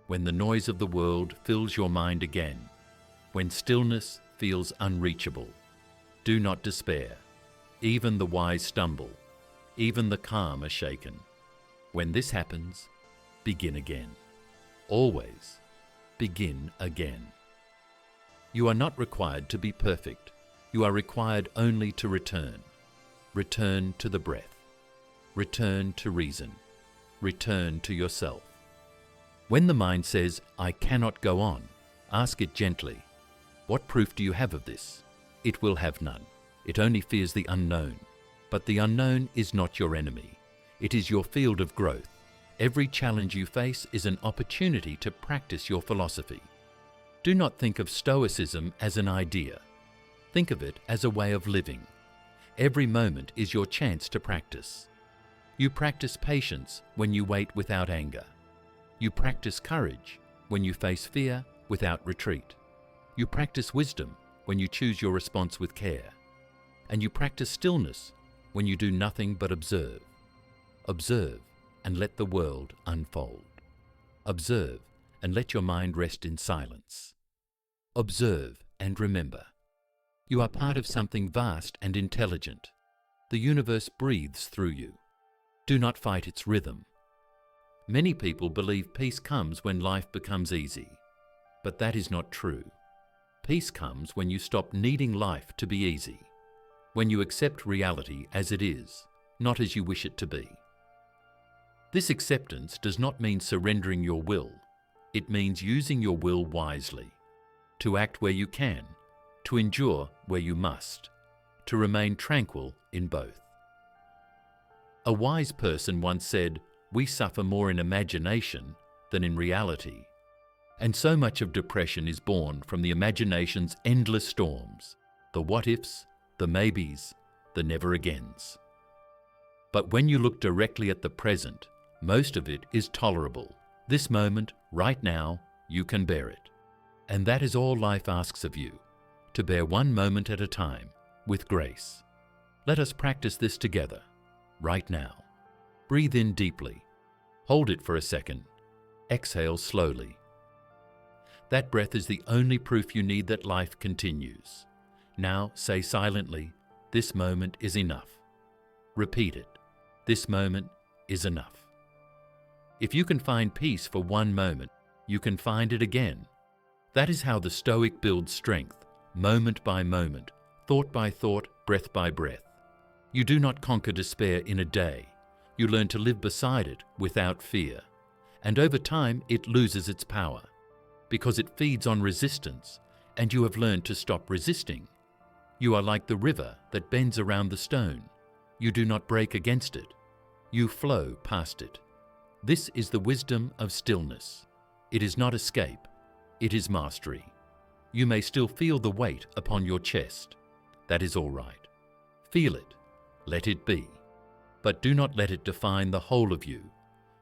when the noise of the world fills your mind again, when stillness feels unreachable. Do not despair. Even the wise stumble. Even the calm are shaken. When this happens, begin again. Always begin again. You are not required to be perfect. You are required only to return. Return to the breath. Return to reason. Return to yourself. When the mind says, "I cannot go on," ask it gently, "What proof do you have of this?" It will have none. It only fears the unknown. But the unknown is not your enemy. It is your field of growth. Every challenge you face is an opportunity to practice your philosophy. Do not think of Stoicism as an idea. Think of it as a way of living. Every moment is your chance to practice. You practice patience when you wait without anger. You practice courage when you face fear without retreat. You practice wisdom when you choose your response with care. And you practice stillness when you do nothing but observe. Observe and let the world unfold. Observe and let your mind rest in silence. Observe and remember. You are part of something vast and intelligent. The universe breathes through you. Do not fight its rhythm. Many people believe peace comes when life becomes easy, but that is not true. Peace comes when you stop needing life to be easy, when you accept reality as it is, not as you wish it to be. This acceptance does not mean surrendering your will. It means using your will wisely, to act where you can, to endure where you must, to remain tranquil in both. A wise person once said, "We suffer more in imagination than in reality." And so much of depression is born from the imagination's endless storms, the what-ifs, the maybes, the never-agains. But when you look directly at the present, most of it is tolerable. This moment, right now, you can bear it. And that is all life asks of you, to bear one moment at a time, with grace. Let us practice this together, right now. Breathe in deeply. Hold it for a second. Exhale slowly. That breath is the only proof you need that life continues. Now say silently, "This moment is enough." Repeat it. This moment is enough. If you can find peace for one moment, you can find it again. That is how the Stoic builds strength, moment by moment, thought by thought, breath by breath. You do not conquer despair in a day. You learn to live beside it without fear. And over time, it loses its power, because it feeds on resistance, and you have learned to stop resisting. You are like the river that bends around the stone. You do not break against it. You flow past it. This is the wisdom of stillness. It is not escape. It is mastery. You may still feel the weight upon your chest. That is all right. Feel it. Let it be. But do not let it define the whole of you,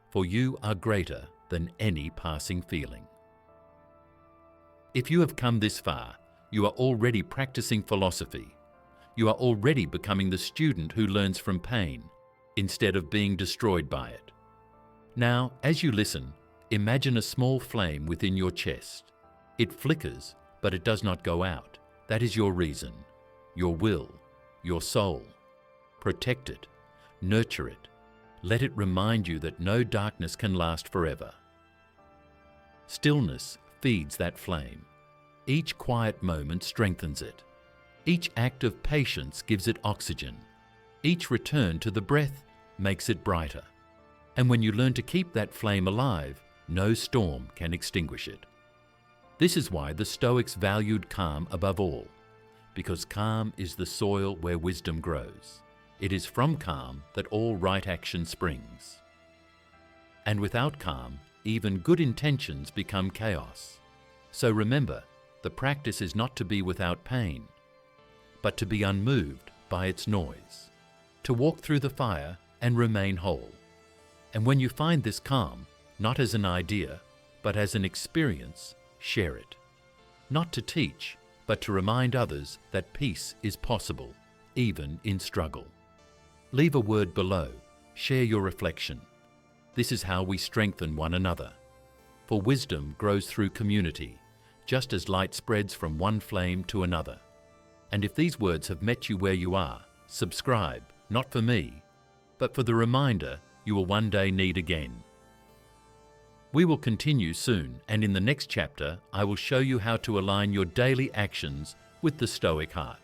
for you are greater than any passing feeling. If you have come this far, you are already practicing philosophy. You are already becoming the student who learns from pain, instead of being destroyed by it. Now, as you listen, imagine a small flame within your chest. It flickers, but it does not go out. That is your reason, your will, your soul. Protect it, nurture it. Let it remind you that no darkness can last forever. Stillness feeds that flame. Each quiet moment strengthens it. Each act of patience gives it oxygen. Each return to the breath makes it brighter. And when you learn to keep that flame alive, no storm can extinguish it. This is why the Stoics valued calm above all, because calm is the soil where wisdom grows. It is from calm that all right action springs. And without calm, even good intentions become chaos. So remember, the practice is not to be without pain, but to be unmoved by its noise, to walk through the fire and remain whole. And when you find this calm, not as an idea, but as an experience, share it. Not to teach, but to remind others that peace is possible, even in struggle. Leave a word below, share your reflection. This is how we strengthen one another. For wisdom grows through community, just as light spreads from one flame to another. And if these words have met you where you are, subscribe, not for me, but for the reminder you will one day need again. We will continue soon, and in the next chapter, I will show you how to align your daily actions with the Stoic heart.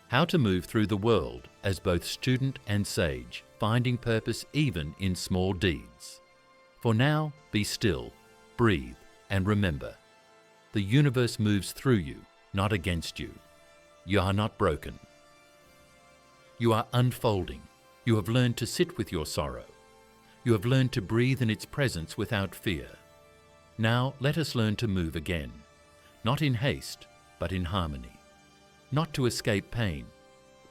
How to move through the world as both student and sage, finding purpose even in small deeds. For now, be still, breathe, and remember, the universe moves through you, not against you. You are not broken. You are unfolding. You have learned to sit with your sorrow. You have learned to breathe in its presence without fear. Now let us learn to move again, not in haste, but in harmony. Not to escape pain,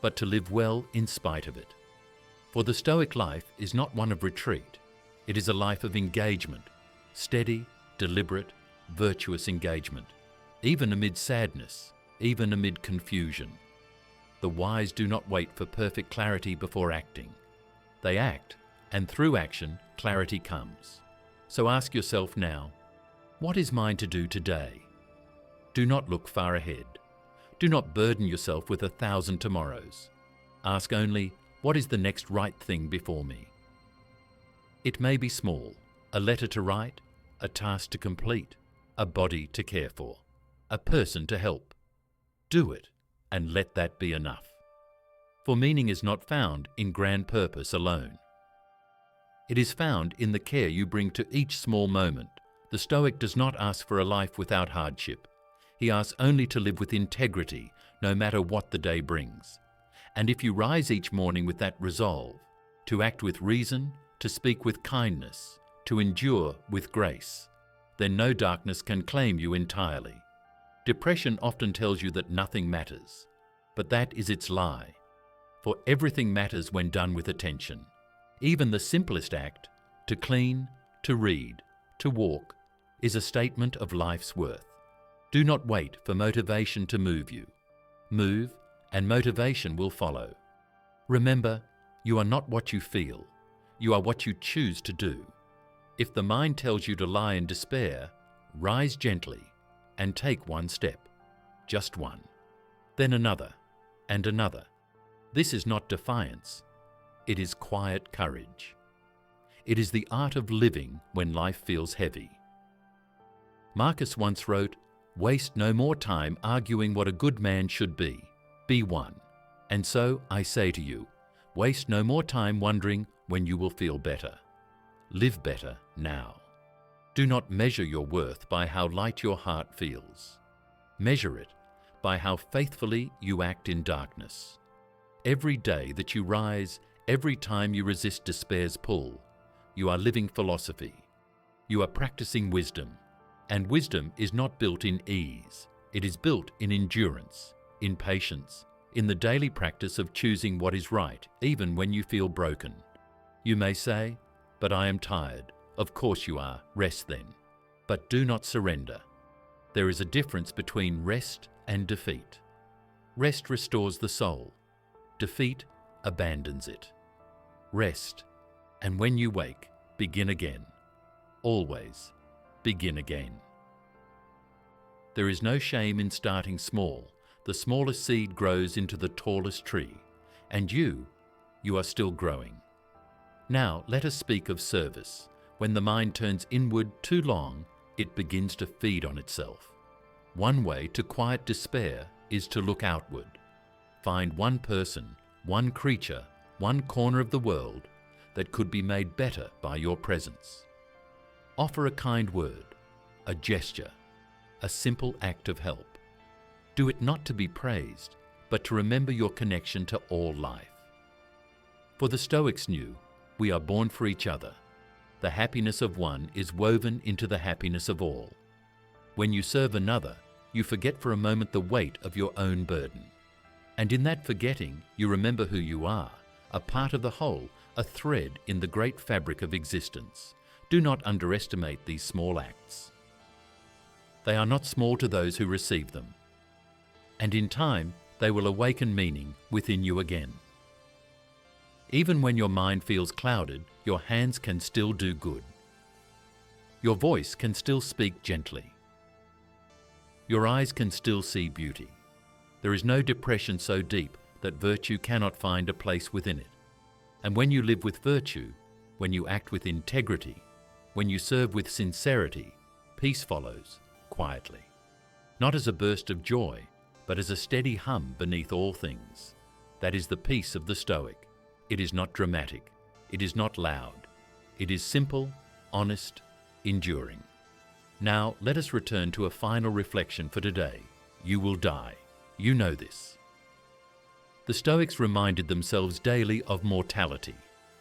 but to live well in spite of it. For the Stoic life is not one of retreat. It is a life of engagement, steady, deliberate, virtuous engagement, even amid sadness, even amid confusion. The wise do not wait for perfect clarity before acting. They act, and through action, clarity comes. So ask yourself now, what is mine to do today? Do not look far ahead. Do not burden yourself with 1,000 tomorrows. Ask only, what is the next right thing before me? It may be small, a letter to write, a task to complete, a body to care for, a person to help. Do it, and let that be enough. For meaning is not found in grand purpose alone. It is found in the care you bring to each small moment. The Stoic does not ask for a life without hardship. He asks only to live with integrity, no matter what the day brings. And if you rise each morning with that resolve, to act with reason, to speak with kindness, to endure with grace, then no darkness can claim you entirely. Depression often tells you that nothing matters, but that is its lie. For everything matters when done with attention. Even the simplest act, to clean, to read, to walk, is a statement of life's worth. Do not wait for motivation to move you. Move, and motivation will follow. Remember, you are not what you feel. You are what you choose to do. If the mind tells you to lie in despair, rise gently and take one step, just one, then another and another. This is not defiance. It is quiet courage. It is the art of living when life feels heavy. Marcus once wrote, "Waste no more time arguing what a good man should be. Be one. And so I say to you, waste no more time wondering when you will feel better. Live better now. Do not measure your worth by how light your heart feels. Measure it by how faithfully you act in darkness. Every day that you rise, every time you resist despair's pull, you are living philosophy. You are practicing wisdom. And wisdom is not built in ease. It is built in endurance, in patience, in the daily practice of choosing what is right, even when you feel broken. You may say, "But I am tired." Of course you are. Rest then. But do not surrender. There is a difference between rest and defeat. Rest restores the soul. Defeat abandons it. Rest, and when you wake, begin again. Always begin again. There is no shame in starting small. The smallest seed grows into the tallest tree, and you are still growing. Now let us speak of service. When the mind turns inward too long, it begins to feed on itself. One way to quiet despair is to look outward. Find one person, one creature, one corner of the world that could be made better by your presence. Offer a kind word, a gesture, a simple act of help. Do it not to be praised, but to remember your connection to all life. For the Stoics knew, we are born for each other. The happiness of one is woven into the happiness of all. When you serve another, you forget for a moment the weight of your own burden. And in that forgetting, you remember who you are, a part of the whole, a thread in the great fabric of existence. Do not underestimate these small acts. They are not small to those who receive them. And in time, they will awaken meaning within you again. Even when your mind feels clouded, your hands can still do good. Your voice can still speak gently. Your eyes can still see beauty. There is no depression so deep that virtue cannot find a place within it. And when you live with virtue, when you act with integrity, when you serve with sincerity, peace follows quietly. Not as a burst of joy, but as a steady hum beneath all things. That is the peace of the Stoic. It is not dramatic. It is not loud. It is simple, honest, enduring. Now let us return to a final reflection for today. You will die. You know this. The Stoics reminded themselves daily of mortality,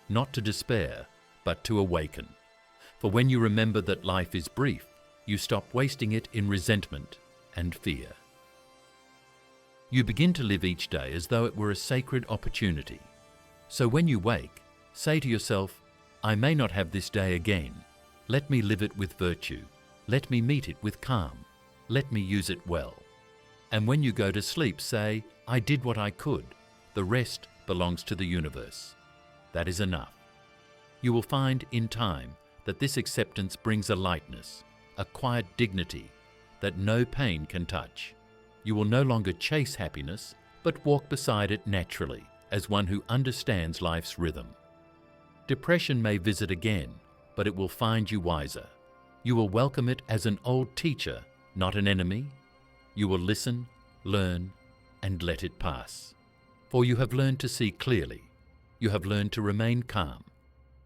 not to despair, but to awaken. For when you remember that life is brief, you stop wasting it in resentment and fear. You begin to live each day as though it were a sacred opportunity. So when you wake, say to yourself, I may not have this day again. Let me live it with virtue. Let me meet it with calm. Let me use it well. And when you go to sleep, say, I did what I could. The rest belongs to the universe. That is enough. You will find in time that this acceptance brings a lightness, a quiet dignity that no pain can touch. You will no longer chase happiness, but walk beside it naturally as one who understands life's rhythm. Depression may visit again, but it will find you wiser. You will welcome it as an old teacher, not an enemy. You will listen, learn, and let it pass. For you have learned to see clearly. You have learned to remain calm.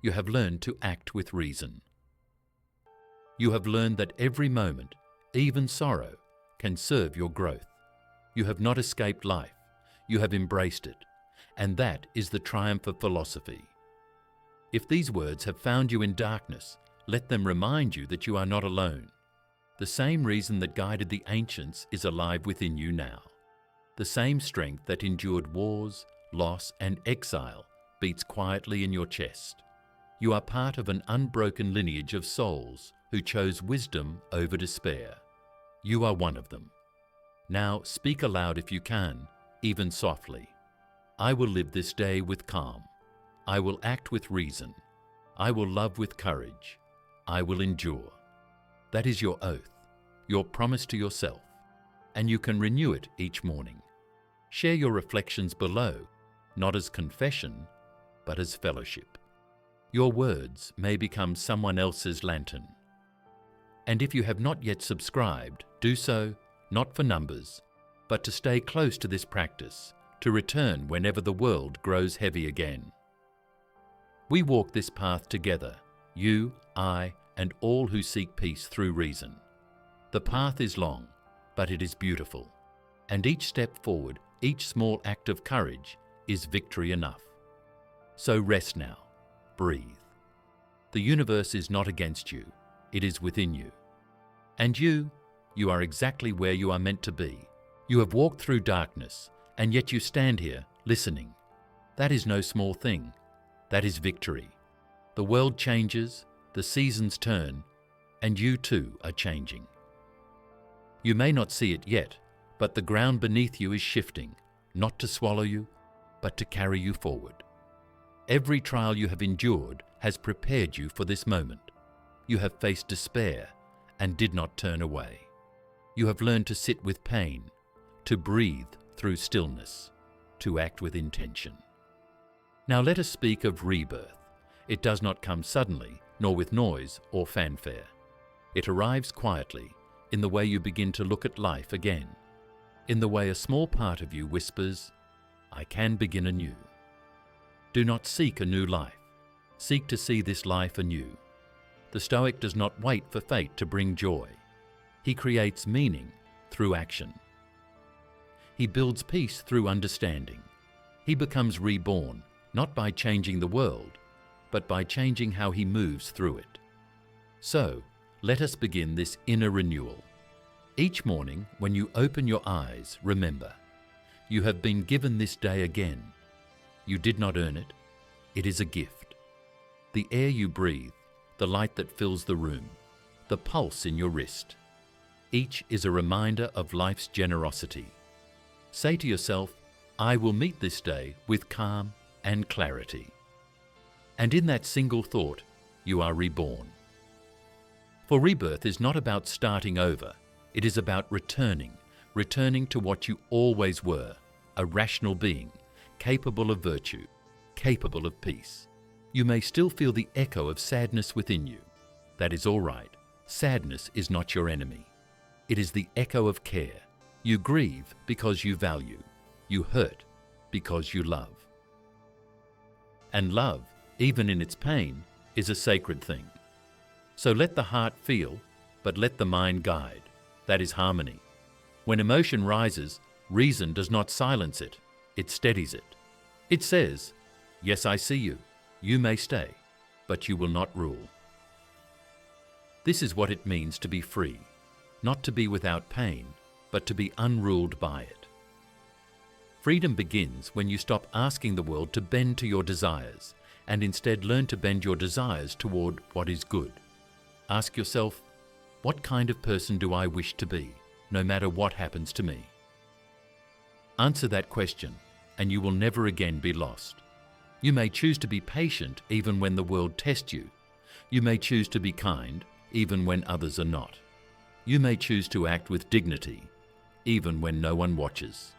You have learned to act with reason. You have learned that every moment, even sorrow, can serve your growth. You have not escaped life. You have embraced it. And that is the triumph of philosophy. If these words have found you in darkness, let them remind you that you are not alone. The same reason that guided the ancients is alive within you now. The same strength that endured wars, loss, and exile beats quietly in your chest. You are part of an unbroken lineage of souls who chose wisdom over despair. You are one of them. Now speak aloud if you can, even softly. I will live this day with calm. I will act with reason. I will love with courage. I will endure. That is your oath, your promise to yourself, and you can renew it each morning. Share your reflections below, not as confession, but as fellowship. Your words may become someone else's lantern. And if you have not yet subscribed, do so, not for numbers, but to stay close to this practice, to return whenever the world grows heavy again. We walk this path together, you, I, and all who seek peace through reason. The path is long, but it is beautiful, and each step forward, each small act of courage, is victory enough. So rest now, breathe. The universe is not against you, it is within you. And you are exactly where you are meant to be. You have walked through darkness, and yet you stand here, listening. That is no small thing. That is victory. The world changes, the seasons turn, and you too are changing. You may not see it yet, but the ground beneath you is shifting, not to swallow you, but to carry you forward. Every trial you have endured has prepared you for this moment. You have faced despair and did not turn away. You have learned to sit with pain, to breathe through stillness, to act with intention. Now let us speak of rebirth. It does not come suddenly, nor with noise or fanfare. It arrives quietly, in the way you begin to look at life again, in the way a small part of you whispers, I can begin anew. Do not seek a new life. Seek to see this life anew. The Stoic does not wait for fate to bring joy. He creates meaning through action. He builds peace through understanding. He becomes reborn, not by changing the world, but by changing how he moves through it. So, let us begin this inner renewal. Each morning, when you open your eyes, remember, you have been given this day again. You did not earn it. It is a gift. The air you breathe, the light that fills the room, the pulse in your wrist. Each is a reminder of life's generosity. Say to yourself, I will meet this day with calm and clarity. And in that single thought, you are reborn. For rebirth is not about starting over. It is about returning to what you always were, a rational being, capable of virtue, capable of peace. You may still feel the echo of sadness within you. That is all right. Sadness is not your enemy. It is the echo of care. You grieve because you value. You hurt because you love. And love, even in its pain, is a sacred thing. So let the heart feel, but let the mind guide. That is harmony. When emotion rises, reason does not silence it. It steadies it. It says, yes, I see you. You may stay, but you will not rule. This is what it means to be free, not to be without pain, but to be unruled by it. Freedom begins when you stop asking the world to bend to your desires and instead learn to bend your desires toward what is good. Ask yourself, what kind of person do I wish to be, no matter what happens to me? Answer that question, and you will never again be lost. You may choose to be patient even when the world tests you. You may choose to be kind even when others are not. You may choose to act with dignity even when no one watches.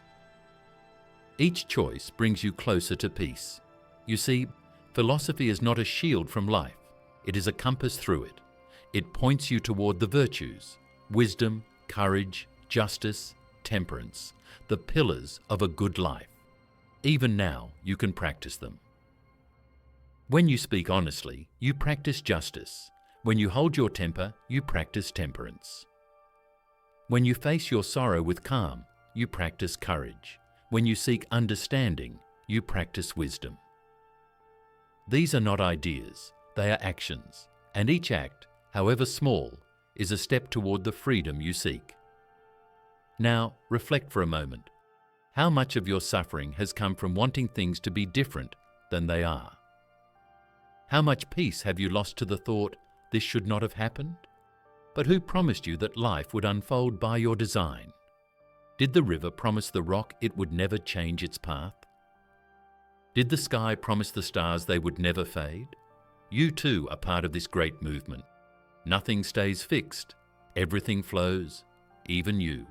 Each choice brings you closer to peace. You see, philosophy is not a shield from life. It is a compass through it. It points you toward the virtues, wisdom, courage, justice, temperance, the pillars of a good life. Even now, you can practice them. When you speak honestly, you practice justice. When you hold your temper, you practice temperance. When you face your sorrow with calm, you practice courage. When you seek understanding, you practice wisdom. These are not ideas, they are actions, and each act, however small, is a step toward the freedom you seek. Now, reflect for a moment. How much of your suffering has come from wanting things to be different than they are? How much peace have you lost to the thought, this should not have happened? But who promised you that life would unfold by your design? Did the river promise the rock it would never change its path? Did the sky promise the stars they would never fade? You too are part of this great movement. Nothing stays fixed. Everything flows, even you.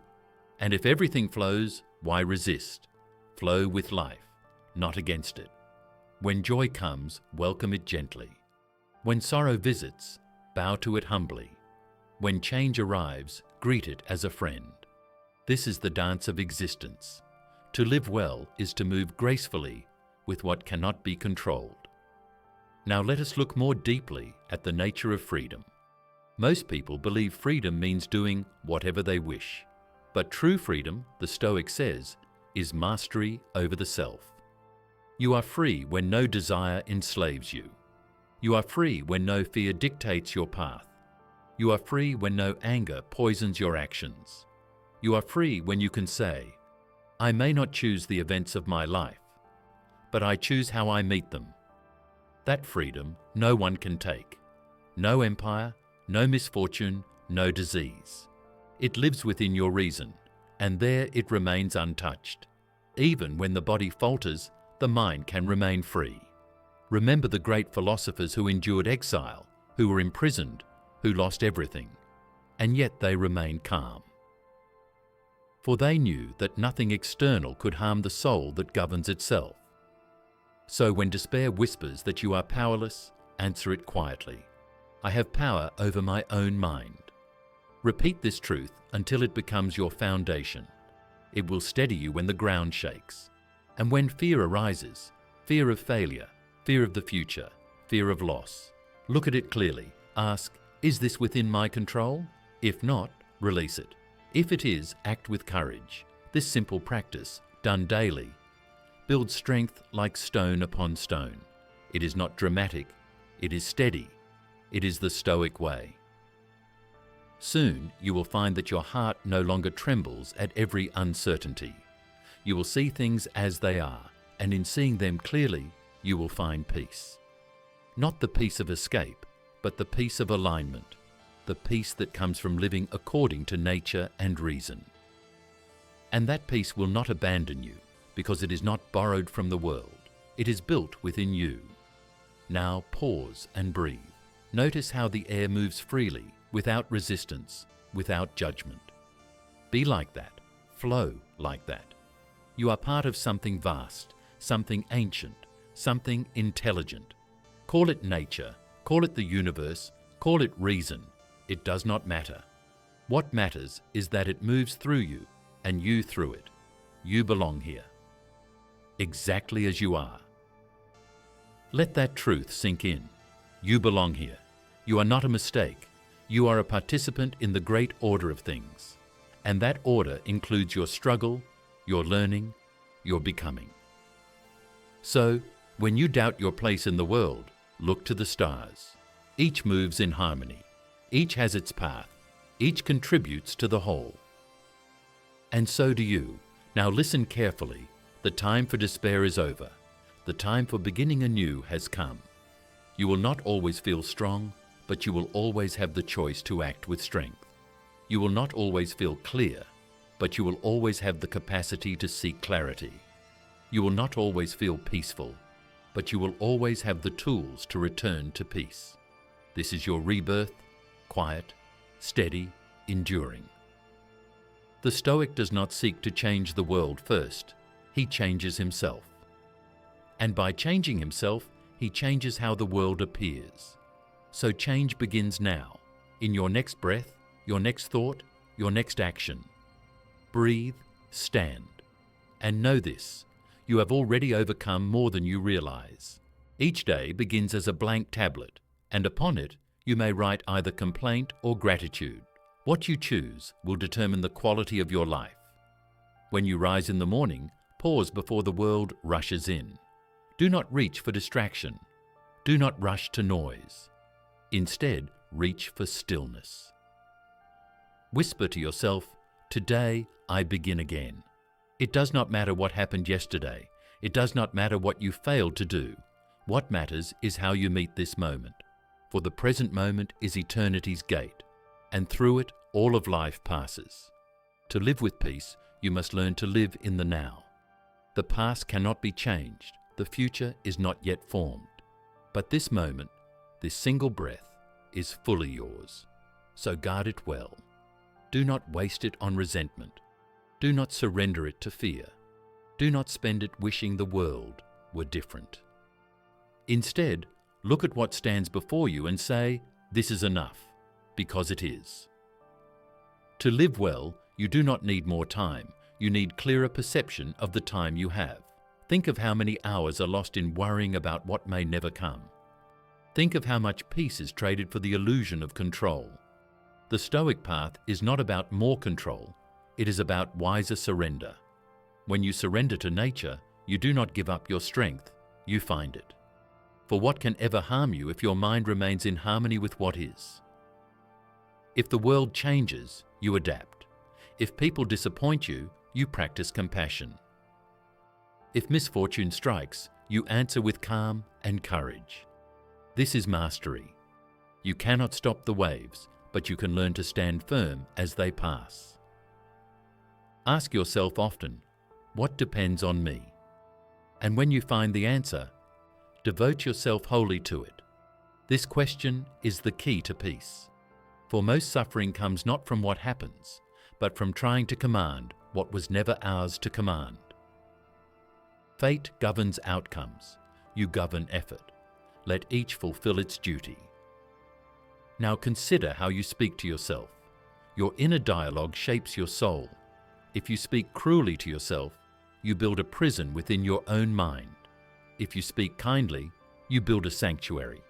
And if everything flows, why resist? Flow with life, not against it. When joy comes, welcome it gently. When sorrow visits, bow to it humbly. When change arrives, greet it as a friend. This is the dance of existence. To live well is to move gracefully with what cannot be controlled. Now let us look more deeply at the nature of freedom. Most people believe freedom means doing whatever they wish. But true freedom, the Stoic says, is mastery over the self. You are free when no desire enslaves you. You are free when no fear dictates your path. You are free when no anger poisons your actions. You are free when you can say, I may not choose the events of my life, but I choose how I meet them. That freedom no one can take. No empire, no misfortune, no disease. It lives within your reason, and there it remains untouched. Even when the body falters, the mind can remain free. Remember the great philosophers who endured exile, who were imprisoned, who lost everything, and yet they remained calm. For they knew that nothing external could harm the soul that governs itself. So when despair whispers that you are powerless, answer it quietly. I have power over my own mind. Repeat this truth until it becomes your foundation. It will steady you when the ground shakes. And when fear arises, fear of failure, fear of the future, fear of loss, look at it clearly. Ask, is this within my control? If not, release it. If it is, act with courage. This simple practice, done daily, builds strength like stone upon stone. It is not dramatic, it is steady. It is the Stoic way. Soon you will find that your heart no longer trembles at every uncertainty. You will see things as they are, and in seeing them clearly, you will find peace. Not the peace of escape, but the peace of alignment, the peace that comes from living according to nature and reason. And that peace will not abandon you, because it is not borrowed from the world. It is built within you. Now pause and breathe. Notice how the air moves freely, without resistance, without judgment. Be like that. Flow like that. You are part of something vast, something ancient, something intelligent. Call it nature, call it the universe, call it reason. It does not matter. What matters is that it moves through you and you through it. You belong here, exactly as you are. Let that truth sink in. You belong here. You are not a mistake. You are a participant in the great order of things. And that order includes your struggle, your learning, your becoming. So, when you doubt your place in the world, look to the stars. Each moves in harmony. Each has its path. Each contributes to the whole. And so do you. Now listen carefully. The time for despair is over. The time for beginning anew has come. You will not always feel strong, but you will always have the choice to act with strength. You will not always feel clear, but you will always have the capacity to seek clarity. You will not always feel peaceful, but you will always have the tools to return to peace. This is your rebirth, quiet, steady, enduring. The Stoic does not seek to change the world first. He changes himself. And by changing himself, he changes how the world appears. So change begins now, in your next breath, your next thought, your next action. Breathe, stand, and know this: you have already overcome more than you realize. Each day begins as a blank tablet, and upon it you may write either complaint or gratitude. What you choose will determine the quality of your life. When you rise in the morning, pause before the world rushes in. Do not reach for distraction. Do not rush to noise. Instead, reach for stillness. Whisper to yourself, "Today I begin again." It does not matter what happened yesterday. It does not matter what you failed to do. What matters is how you meet this moment. For the present moment is eternity's gate, and through it all of life passes. To live with peace, you must learn to live in the now. The past cannot be changed. The future is not yet formed. But this moment, this single breath, is fully yours. So guard it well. Do not waste it on resentment. Do not surrender it to fear. Do not spend it wishing the world were different. Instead, look at what stands before you and say, "This is enough," because it is. To live well, you do not need more time. You need clearer perception of the time you have. Think of how many hours are lost in worrying about what may never come. Think of how much peace is traded for the illusion of control. The Stoic path is not about more control. It is about wiser surrender. When you surrender to nature, you do not give up your strength, you find it. For what can ever harm you if your mind remains in harmony with what is? If the world changes, you adapt. If people disappoint you, you practice compassion. If misfortune strikes, you answer with calm and courage. This is mastery. You cannot stop the waves, but you can learn to stand firm as they pass. Ask yourself often, what depends on me? And when you find the answer, devote yourself wholly to it. This question is the key to peace. For most suffering comes not from what happens, but from trying to command what was never ours to command. Fate governs outcomes. You govern effort. Let each fulfill its duty. Now consider how you speak to yourself. Your inner dialogue shapes your soul. If you speak cruelly to yourself, you build a prison within your own mind. If you speak kindly, you build a sanctuary.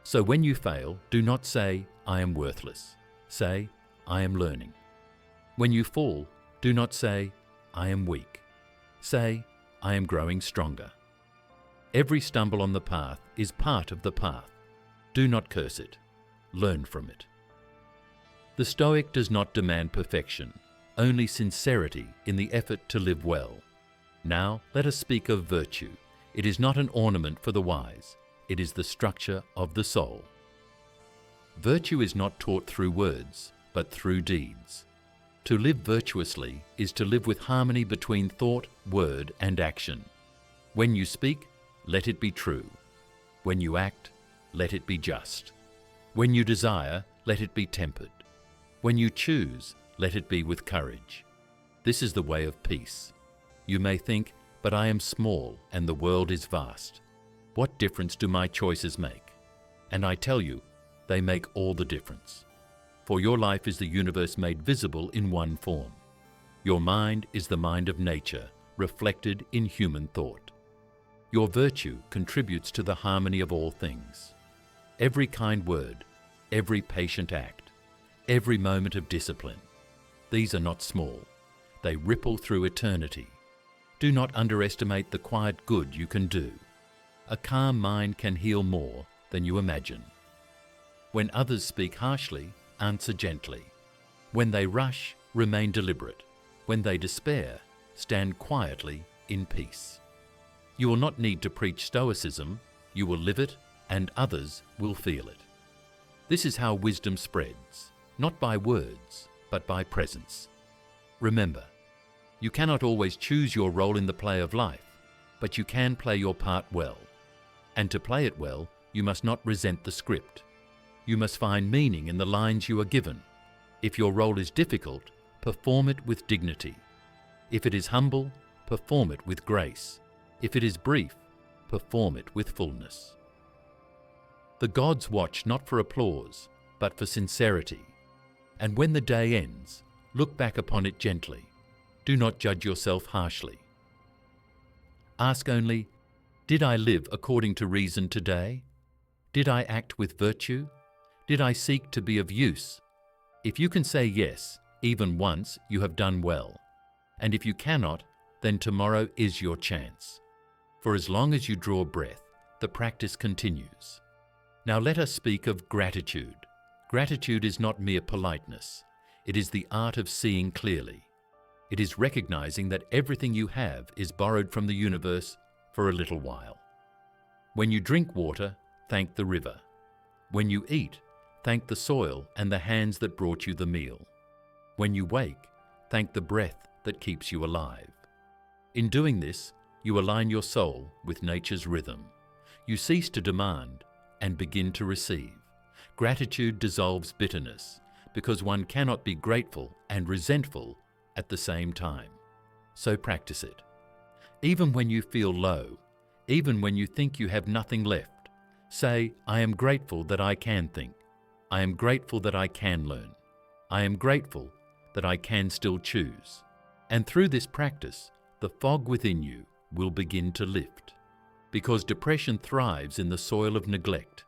So when you fail, do not say, "I am worthless." Say, "I am learning." When you fall, do not say, "I am weak." Say, "I am growing stronger." Every stumble on the path is part of the path. Do not curse it. Learn from it. The Stoic does not demand perfection, only sincerity in the effort to live well. Now let us speak of virtue. It is not an ornament for the wise. It is the structure of the soul. Virtue is not taught through words, but through deeds. To live virtuously is to live with harmony between thought, word, and action. When you speak, let it be true. When you act, let it be just. When you desire, let it be tempered. When you choose, let it be with courage. This is the way of peace. You may think, "But I am small and the world is vast. What difference do my choices make?" And I tell you, they make all the difference. For your life is the universe made visible in one form. Your mind is the mind of nature, reflected in human thought. Your virtue contributes to the harmony of all things. Every kind word, every patient act, every moment of discipline, these are not small. They ripple through eternity. Do not underestimate the quiet good you can do. A calm mind can heal more than you imagine. When others speak harshly, answer gently. When they rush, remain deliberate. When they despair, stand quietly in peace. You will not need to preach Stoicism, you will live it, and others will feel it. This is how wisdom spreads, not by words, but by presence. Remember, you cannot always choose your role in the play of life, but you can play your part well. And to play it well, you must not resent the script. You must find meaning in the lines you are given. If your role is difficult, perform it with dignity. If it is humble, perform it with grace. If it is brief, perform it with fullness. The gods watch not for applause, but for sincerity. And when the day ends, look back upon it gently. Do not judge yourself harshly. Ask only, did I live according to reason today? Did I act with virtue? Did I seek to be of use? If you can say yes, even once, you have done well. And if you cannot, then tomorrow is your chance. For as long as you draw breath, the practice continues. Now let us speak of gratitude. Gratitude is not mere politeness. It is the art of seeing clearly. It is recognizing that everything you have is borrowed from the universe for a little while. When you drink water, thank the river. When you eat, thank the soil and the hands that brought you the meal. When you wake, thank the breath that keeps you alive. In doing this, you align your soul with nature's rhythm. You cease to demand and begin to receive. Gratitude dissolves bitterness, because one cannot be grateful and resentful at the same time. So practice it. Even when you feel low, even when you think you have nothing left, say, I am grateful that I can think. I am grateful that I can learn. I am grateful that I can still choose. And through this practice, the fog within you will begin to lift. Because depression thrives in the soil of neglect,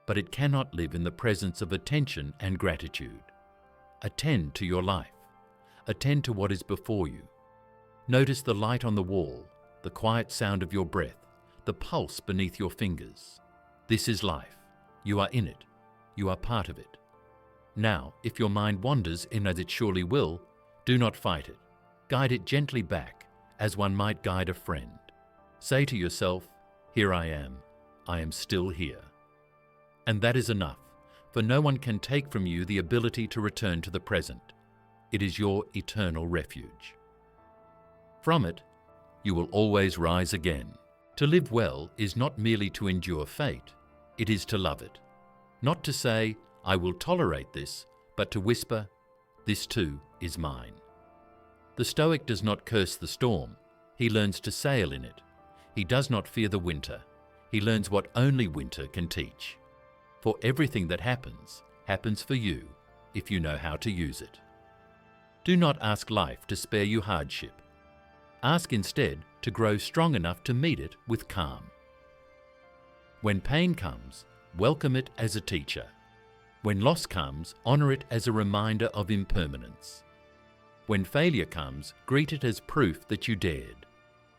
but it cannot live in the presence of attention and gratitude. Attend to your life. Attend to what is before you. Notice the light on the wall, the quiet sound of your breath, the pulse beneath your fingers. This is life. You are in it. You are part of it. Now, if your mind wanders in as it surely will, do not fight it. Guide it gently back, as one might guide a friend. Say to yourself, here I am still here. And that is enough, for no one can take from you the ability to return to the present. It is your eternal refuge. From it, you will always rise again. To live well is not merely to endure fate, it is to love it. Not to say, I will tolerate this, but to whisper, this too is mine. The Stoic does not curse the storm, he learns to sail in it. He does not fear the winter, he learns what only winter can teach. For everything that happens, happens for you, if you know how to use it. Do not ask life to spare you hardship. Ask instead to grow strong enough to meet it with calm. When pain comes, welcome it as a teacher. When loss comes, honor it as a reminder of impermanence. When failure comes, greet it as proof that you dared.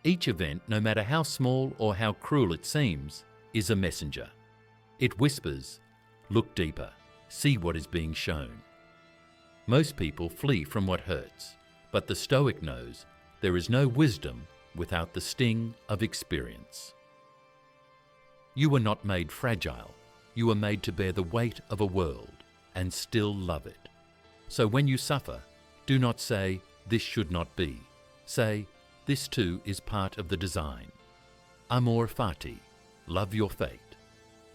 Each event, no matter how small or how cruel it seems, is a messenger. It whispers, look deeper, see what is being shown. Most people flee from what hurts, but the Stoic knows there is no wisdom without the sting of experience. You were not made fragile, you were made to bear the weight of a world and still love it. So when you suffer, do not say, this should not be. Say, this too is part of the design. Amor fati, love your fate.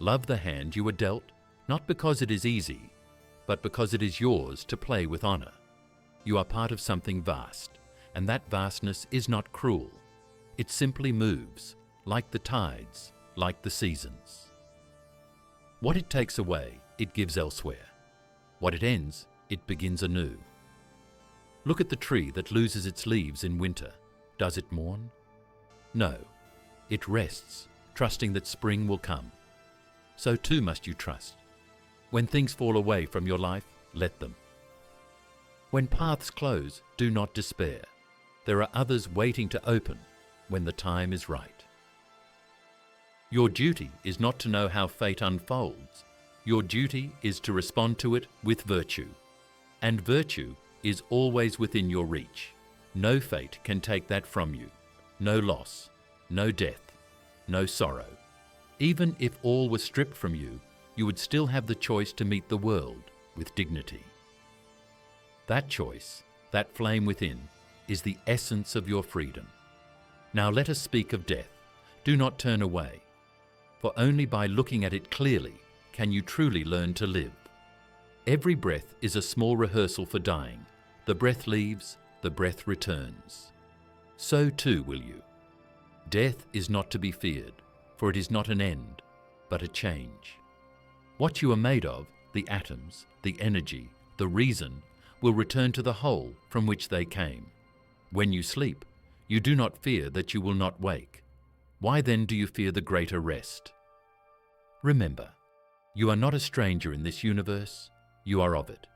Love the hand you were dealt, not because it is easy, but because it is yours to play with honor. You are part of something vast, and that vastness is not cruel. It simply moves, like the tides, like the seasons. What it takes away, it gives elsewhere. What it ends, it begins anew. Look at the tree that loses its leaves in winter. Does it mourn? No. It rests, trusting that spring will come. So too must you trust. When things fall away from your life, let them. When paths close, do not despair. There are others waiting to open when the time is right. Your duty is not to know how fate unfolds. Your duty is to respond to it with virtue. And virtue is always within your reach. No fate can take that from you. no loss, no death, no sorrow. Even if all were stripped from you, you would still have the choice to meet the world with dignity. That choice, that flame within, is the essence of your freedom. Now let us speak of death. Do not turn away, for only by looking at it clearly can you truly learn to live. Every breath is a small rehearsal for dying. The breath leaves, the breath returns. So too will you. Death is not to be feared, for it is not an end, but a change. What you are made of, the atoms, the energy, the reason, will return to the whole from which they came. When you sleep, you do not fear that you will not wake. Why then do you fear the greater rest? Remember, you are not a stranger in this universe. You are of it.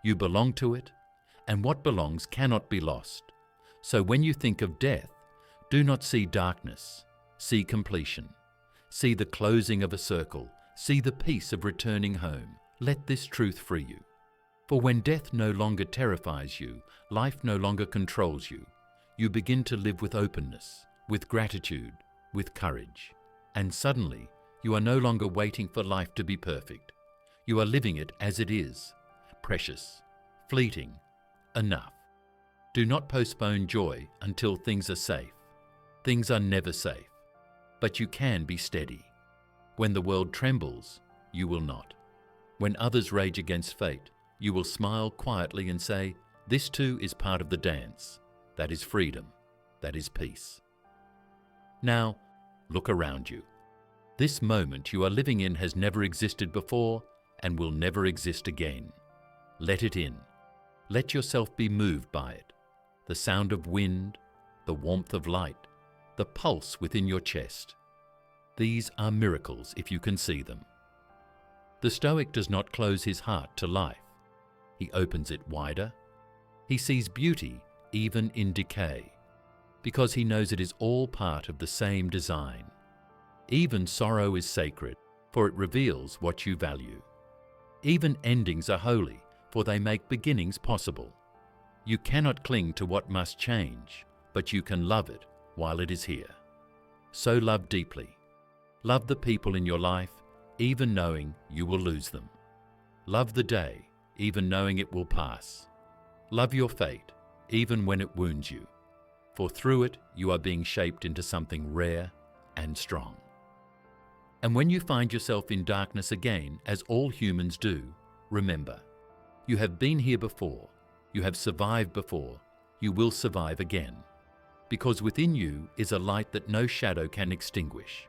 You belong to it, and what belongs cannot be lost. So when you think of death, do not see darkness, see completion. See the closing of a circle, see the peace of returning home. Let this truth free you. For when death no longer terrifies you, life no longer controls you, you begin to live with openness, with gratitude, with courage. And suddenly, you are no longer waiting for life to be perfect. You are living it as it is, precious, fleeting, enough. Do not postpone joy until things are safe. Things are never safe, but you can be steady. When the world trembles, you will not. When others rage against fate, you will smile quietly and say, "This too is part of the dance. That is freedom. That is peace." Now, look around you. This moment you are living in has never existed before and will never exist again. Let it in. Let yourself be moved by it. The sound of wind, the warmth of light, the pulse within your chest. These are miracles if you can see them. The Stoic does not close his heart to life. He opens it wider. He sees beauty even in decay, because he knows it is all part of the same design. Even sorrow is sacred, for it reveals what you value. Even endings are holy, for they make beginnings possible. You cannot cling to what must change, but you can love it while it is here. So love deeply. Love the people in your life, even knowing you will lose them. Love the day, even knowing it will pass. Love your fate, even when it wounds you, for through it you are being shaped into something rare and strong. And when you find yourself in darkness again, as all humans do, remember, you have been here before, you have survived before, you will survive again, because within you is a light that no shadow can extinguish,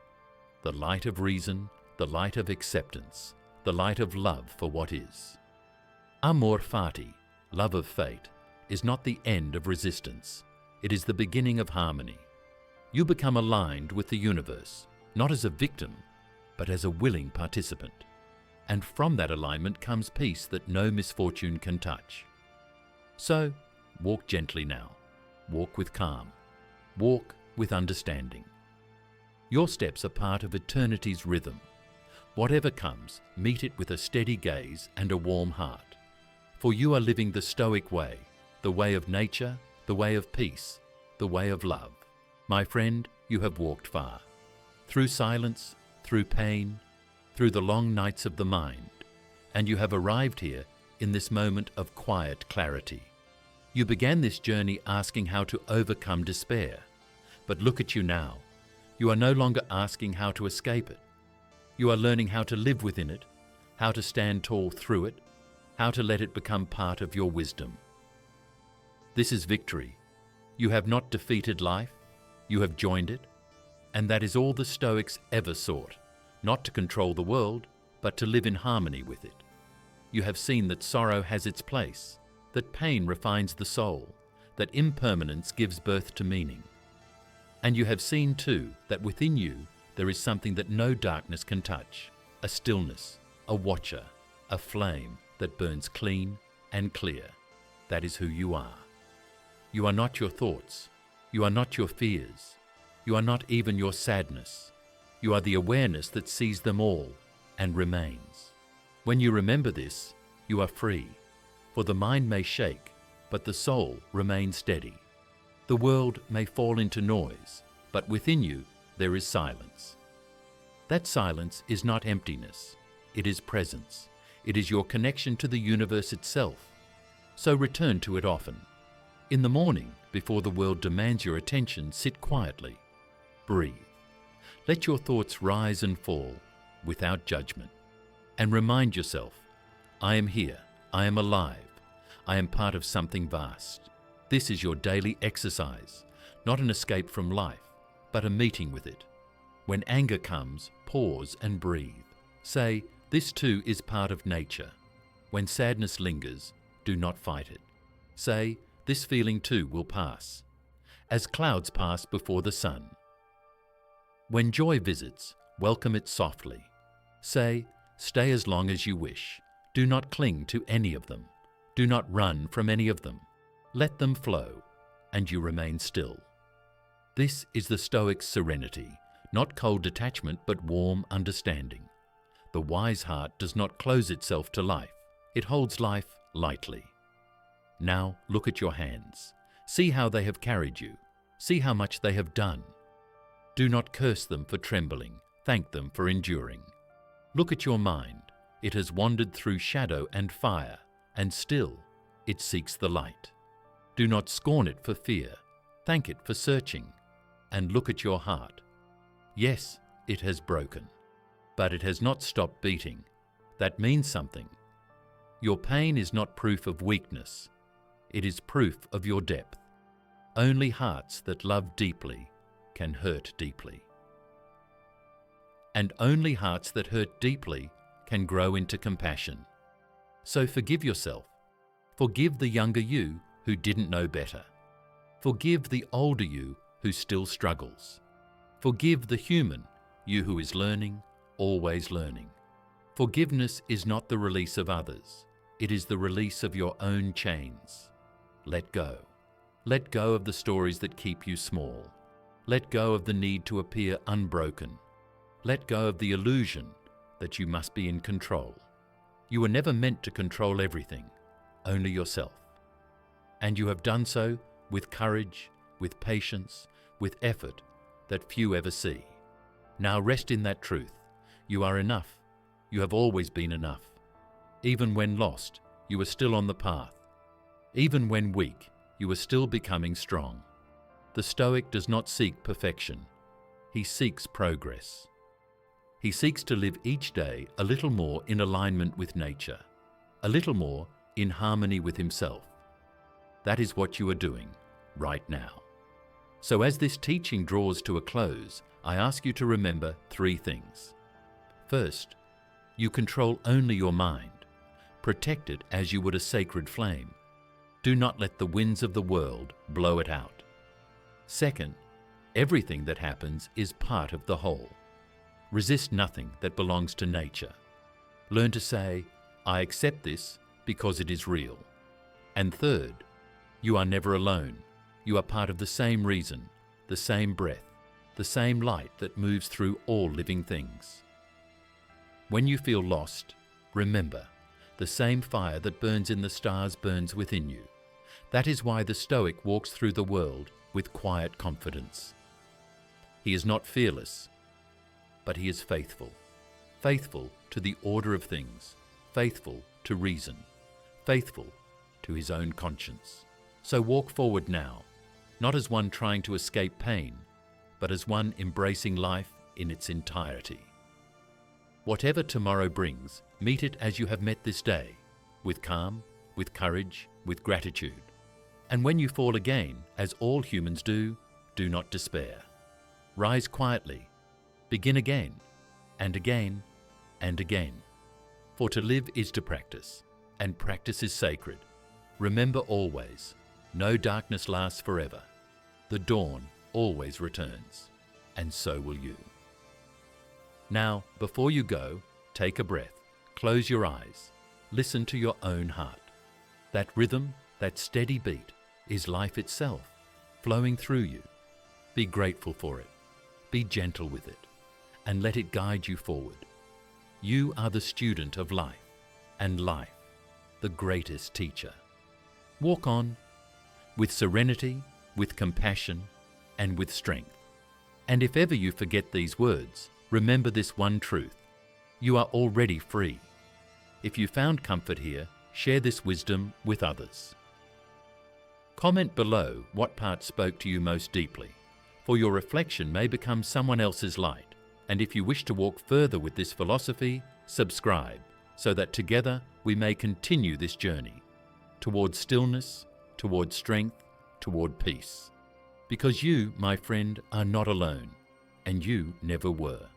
the light of reason, the light of acceptance, the light of love for what is. Amor fati, love of fate, is not the end of resistance, it is the beginning of harmony. You become aligned with the universe, not as a victim, but as a willing participant. And from that alignment comes peace that no misfortune can touch. So, walk gently now. Walk with calm. Walk with understanding. Your steps are part of eternity's rhythm. Whatever comes, meet it with a steady gaze and a warm heart. For you are living the Stoic way, the way of nature, the way of peace, the way of love. My friend, you have walked far. Through silence, through pain, through the long nights of the mind, and you have arrived here in this moment of quiet clarity. You began this journey asking how to overcome despair, but look at you now. You are no longer asking how to escape it. You are learning how to live within it, how to stand tall through it, how to let it become part of your wisdom. This is victory. You have not defeated life, you have joined it, and that is all the Stoics ever sought, not to control the world, but to live in harmony with it. You have seen that sorrow has its place, that pain refines the soul, that impermanence gives birth to meaning. And you have seen too that within you there is something that no darkness can touch, a stillness, a watcher, a flame that burns clean and clear. That is who you are. You are not your thoughts. You are not your fears. You are not even your sadness. You are the awareness that sees them all and remains. When you remember this, you are free, for the mind may shake, but the soul remains steady. The world may fall into noise, but within you there is silence. That silence is not emptiness, it is presence. It is your connection to the universe itself. So return to it often. In the morning, before the world demands your attention, sit quietly. Breathe. Let your thoughts rise and fall without judgment. And remind yourself, I am here, I am alive, I am part of something vast. This is your daily exercise, not an escape from life, but a meeting with it. When anger comes, pause and breathe. Say, this too is part of nature. When sadness lingers, do not fight it. Say, this feeling too will pass, as clouds pass before the sun. When joy visits, welcome it softly. Say, stay as long as you wish. Do not cling to any of them. Do not run from any of them. Let them flow, and you remain still. This is the Stoic's serenity, not cold detachment but warm understanding. The wise heart does not close itself to life. It holds life lightly. Now look at your hands. See how they have carried you. See how much they have done. Do not curse them for trembling. Thank them for enduring. Look at your mind. It has wandered through shadow and fire, and still it seeks the light. Do not scorn it for fear. Thank it for searching. And look at your heart. Yes, it has broken, but it has not stopped beating. That means something. Your pain is not proof of weakness. It is proof of your depth. Only hearts that love deeply can hurt deeply. And only hearts that hurt deeply can grow into compassion. So forgive yourself. Forgive the younger you who didn't know better. Forgive the older you who still struggles. Forgive the human you who is learning, always learning. Forgiveness is not the release of others. It is the release of your own chains. Let go. Let go of the stories that keep you small. Let go of the need to appear unbroken. Let go of the illusion that you must be in control. You were never meant to control everything, only yourself. And you have done so with courage, with patience, with effort that few ever see. Now rest in that truth. You are enough. You have always been enough. Even when lost, you are still on the path. Even when weak, you are still becoming strong. The Stoic does not seek perfection. He seeks progress. He seeks to live each day a little more in alignment with nature, a little more in harmony with himself. That is what you are doing right now. So as this teaching draws to a close, I ask you to remember 3 things. First, you control only your mind. Protect it as you would a sacred flame. Do not let the winds of the world blow it out. Second, everything that happens is part of the whole. Resist nothing that belongs to nature. Learn to say, I accept this because it is real. And third, you are never alone. You are part of the same reason, the same breath, the same light that moves through all living things. When you feel lost, remember, the same fire that burns in the stars burns within you. That is why the Stoic walks through the world with quiet confidence. He is not fearless, but he is faithful. Faithful to the order of things, faithful to reason, faithful to his own conscience. So walk forward now, not as one trying to escape pain, but as one embracing life in its entirety. Whatever tomorrow brings, meet it as you have met this day, with calm, with courage, with gratitude. And when you fall again, as all humans do not despair. Rise quietly, begin again, and again, and again. For to live is to practice, and practice is sacred. Remember always, no darkness lasts forever. The dawn always returns, and so will you. Now, before you go, take a breath, close your eyes, listen to your own heart. That rhythm, that steady beat, is life itself, flowing through you. Be grateful for it, be gentle with it, and let it guide you forward. You are the student of life, and life, the greatest teacher. Walk on, with serenity, with compassion, and with strength. And if ever you forget these words, remember this one truth: you are already free. If you found comfort here, share this wisdom with others. Comment below what part spoke to you most deeply, for your reflection may become someone else's light. And if you wish to walk further with this philosophy, subscribe, so that together we may continue this journey towards stillness, toward strength, toward peace. Because you, my friend, are not alone, and you never were.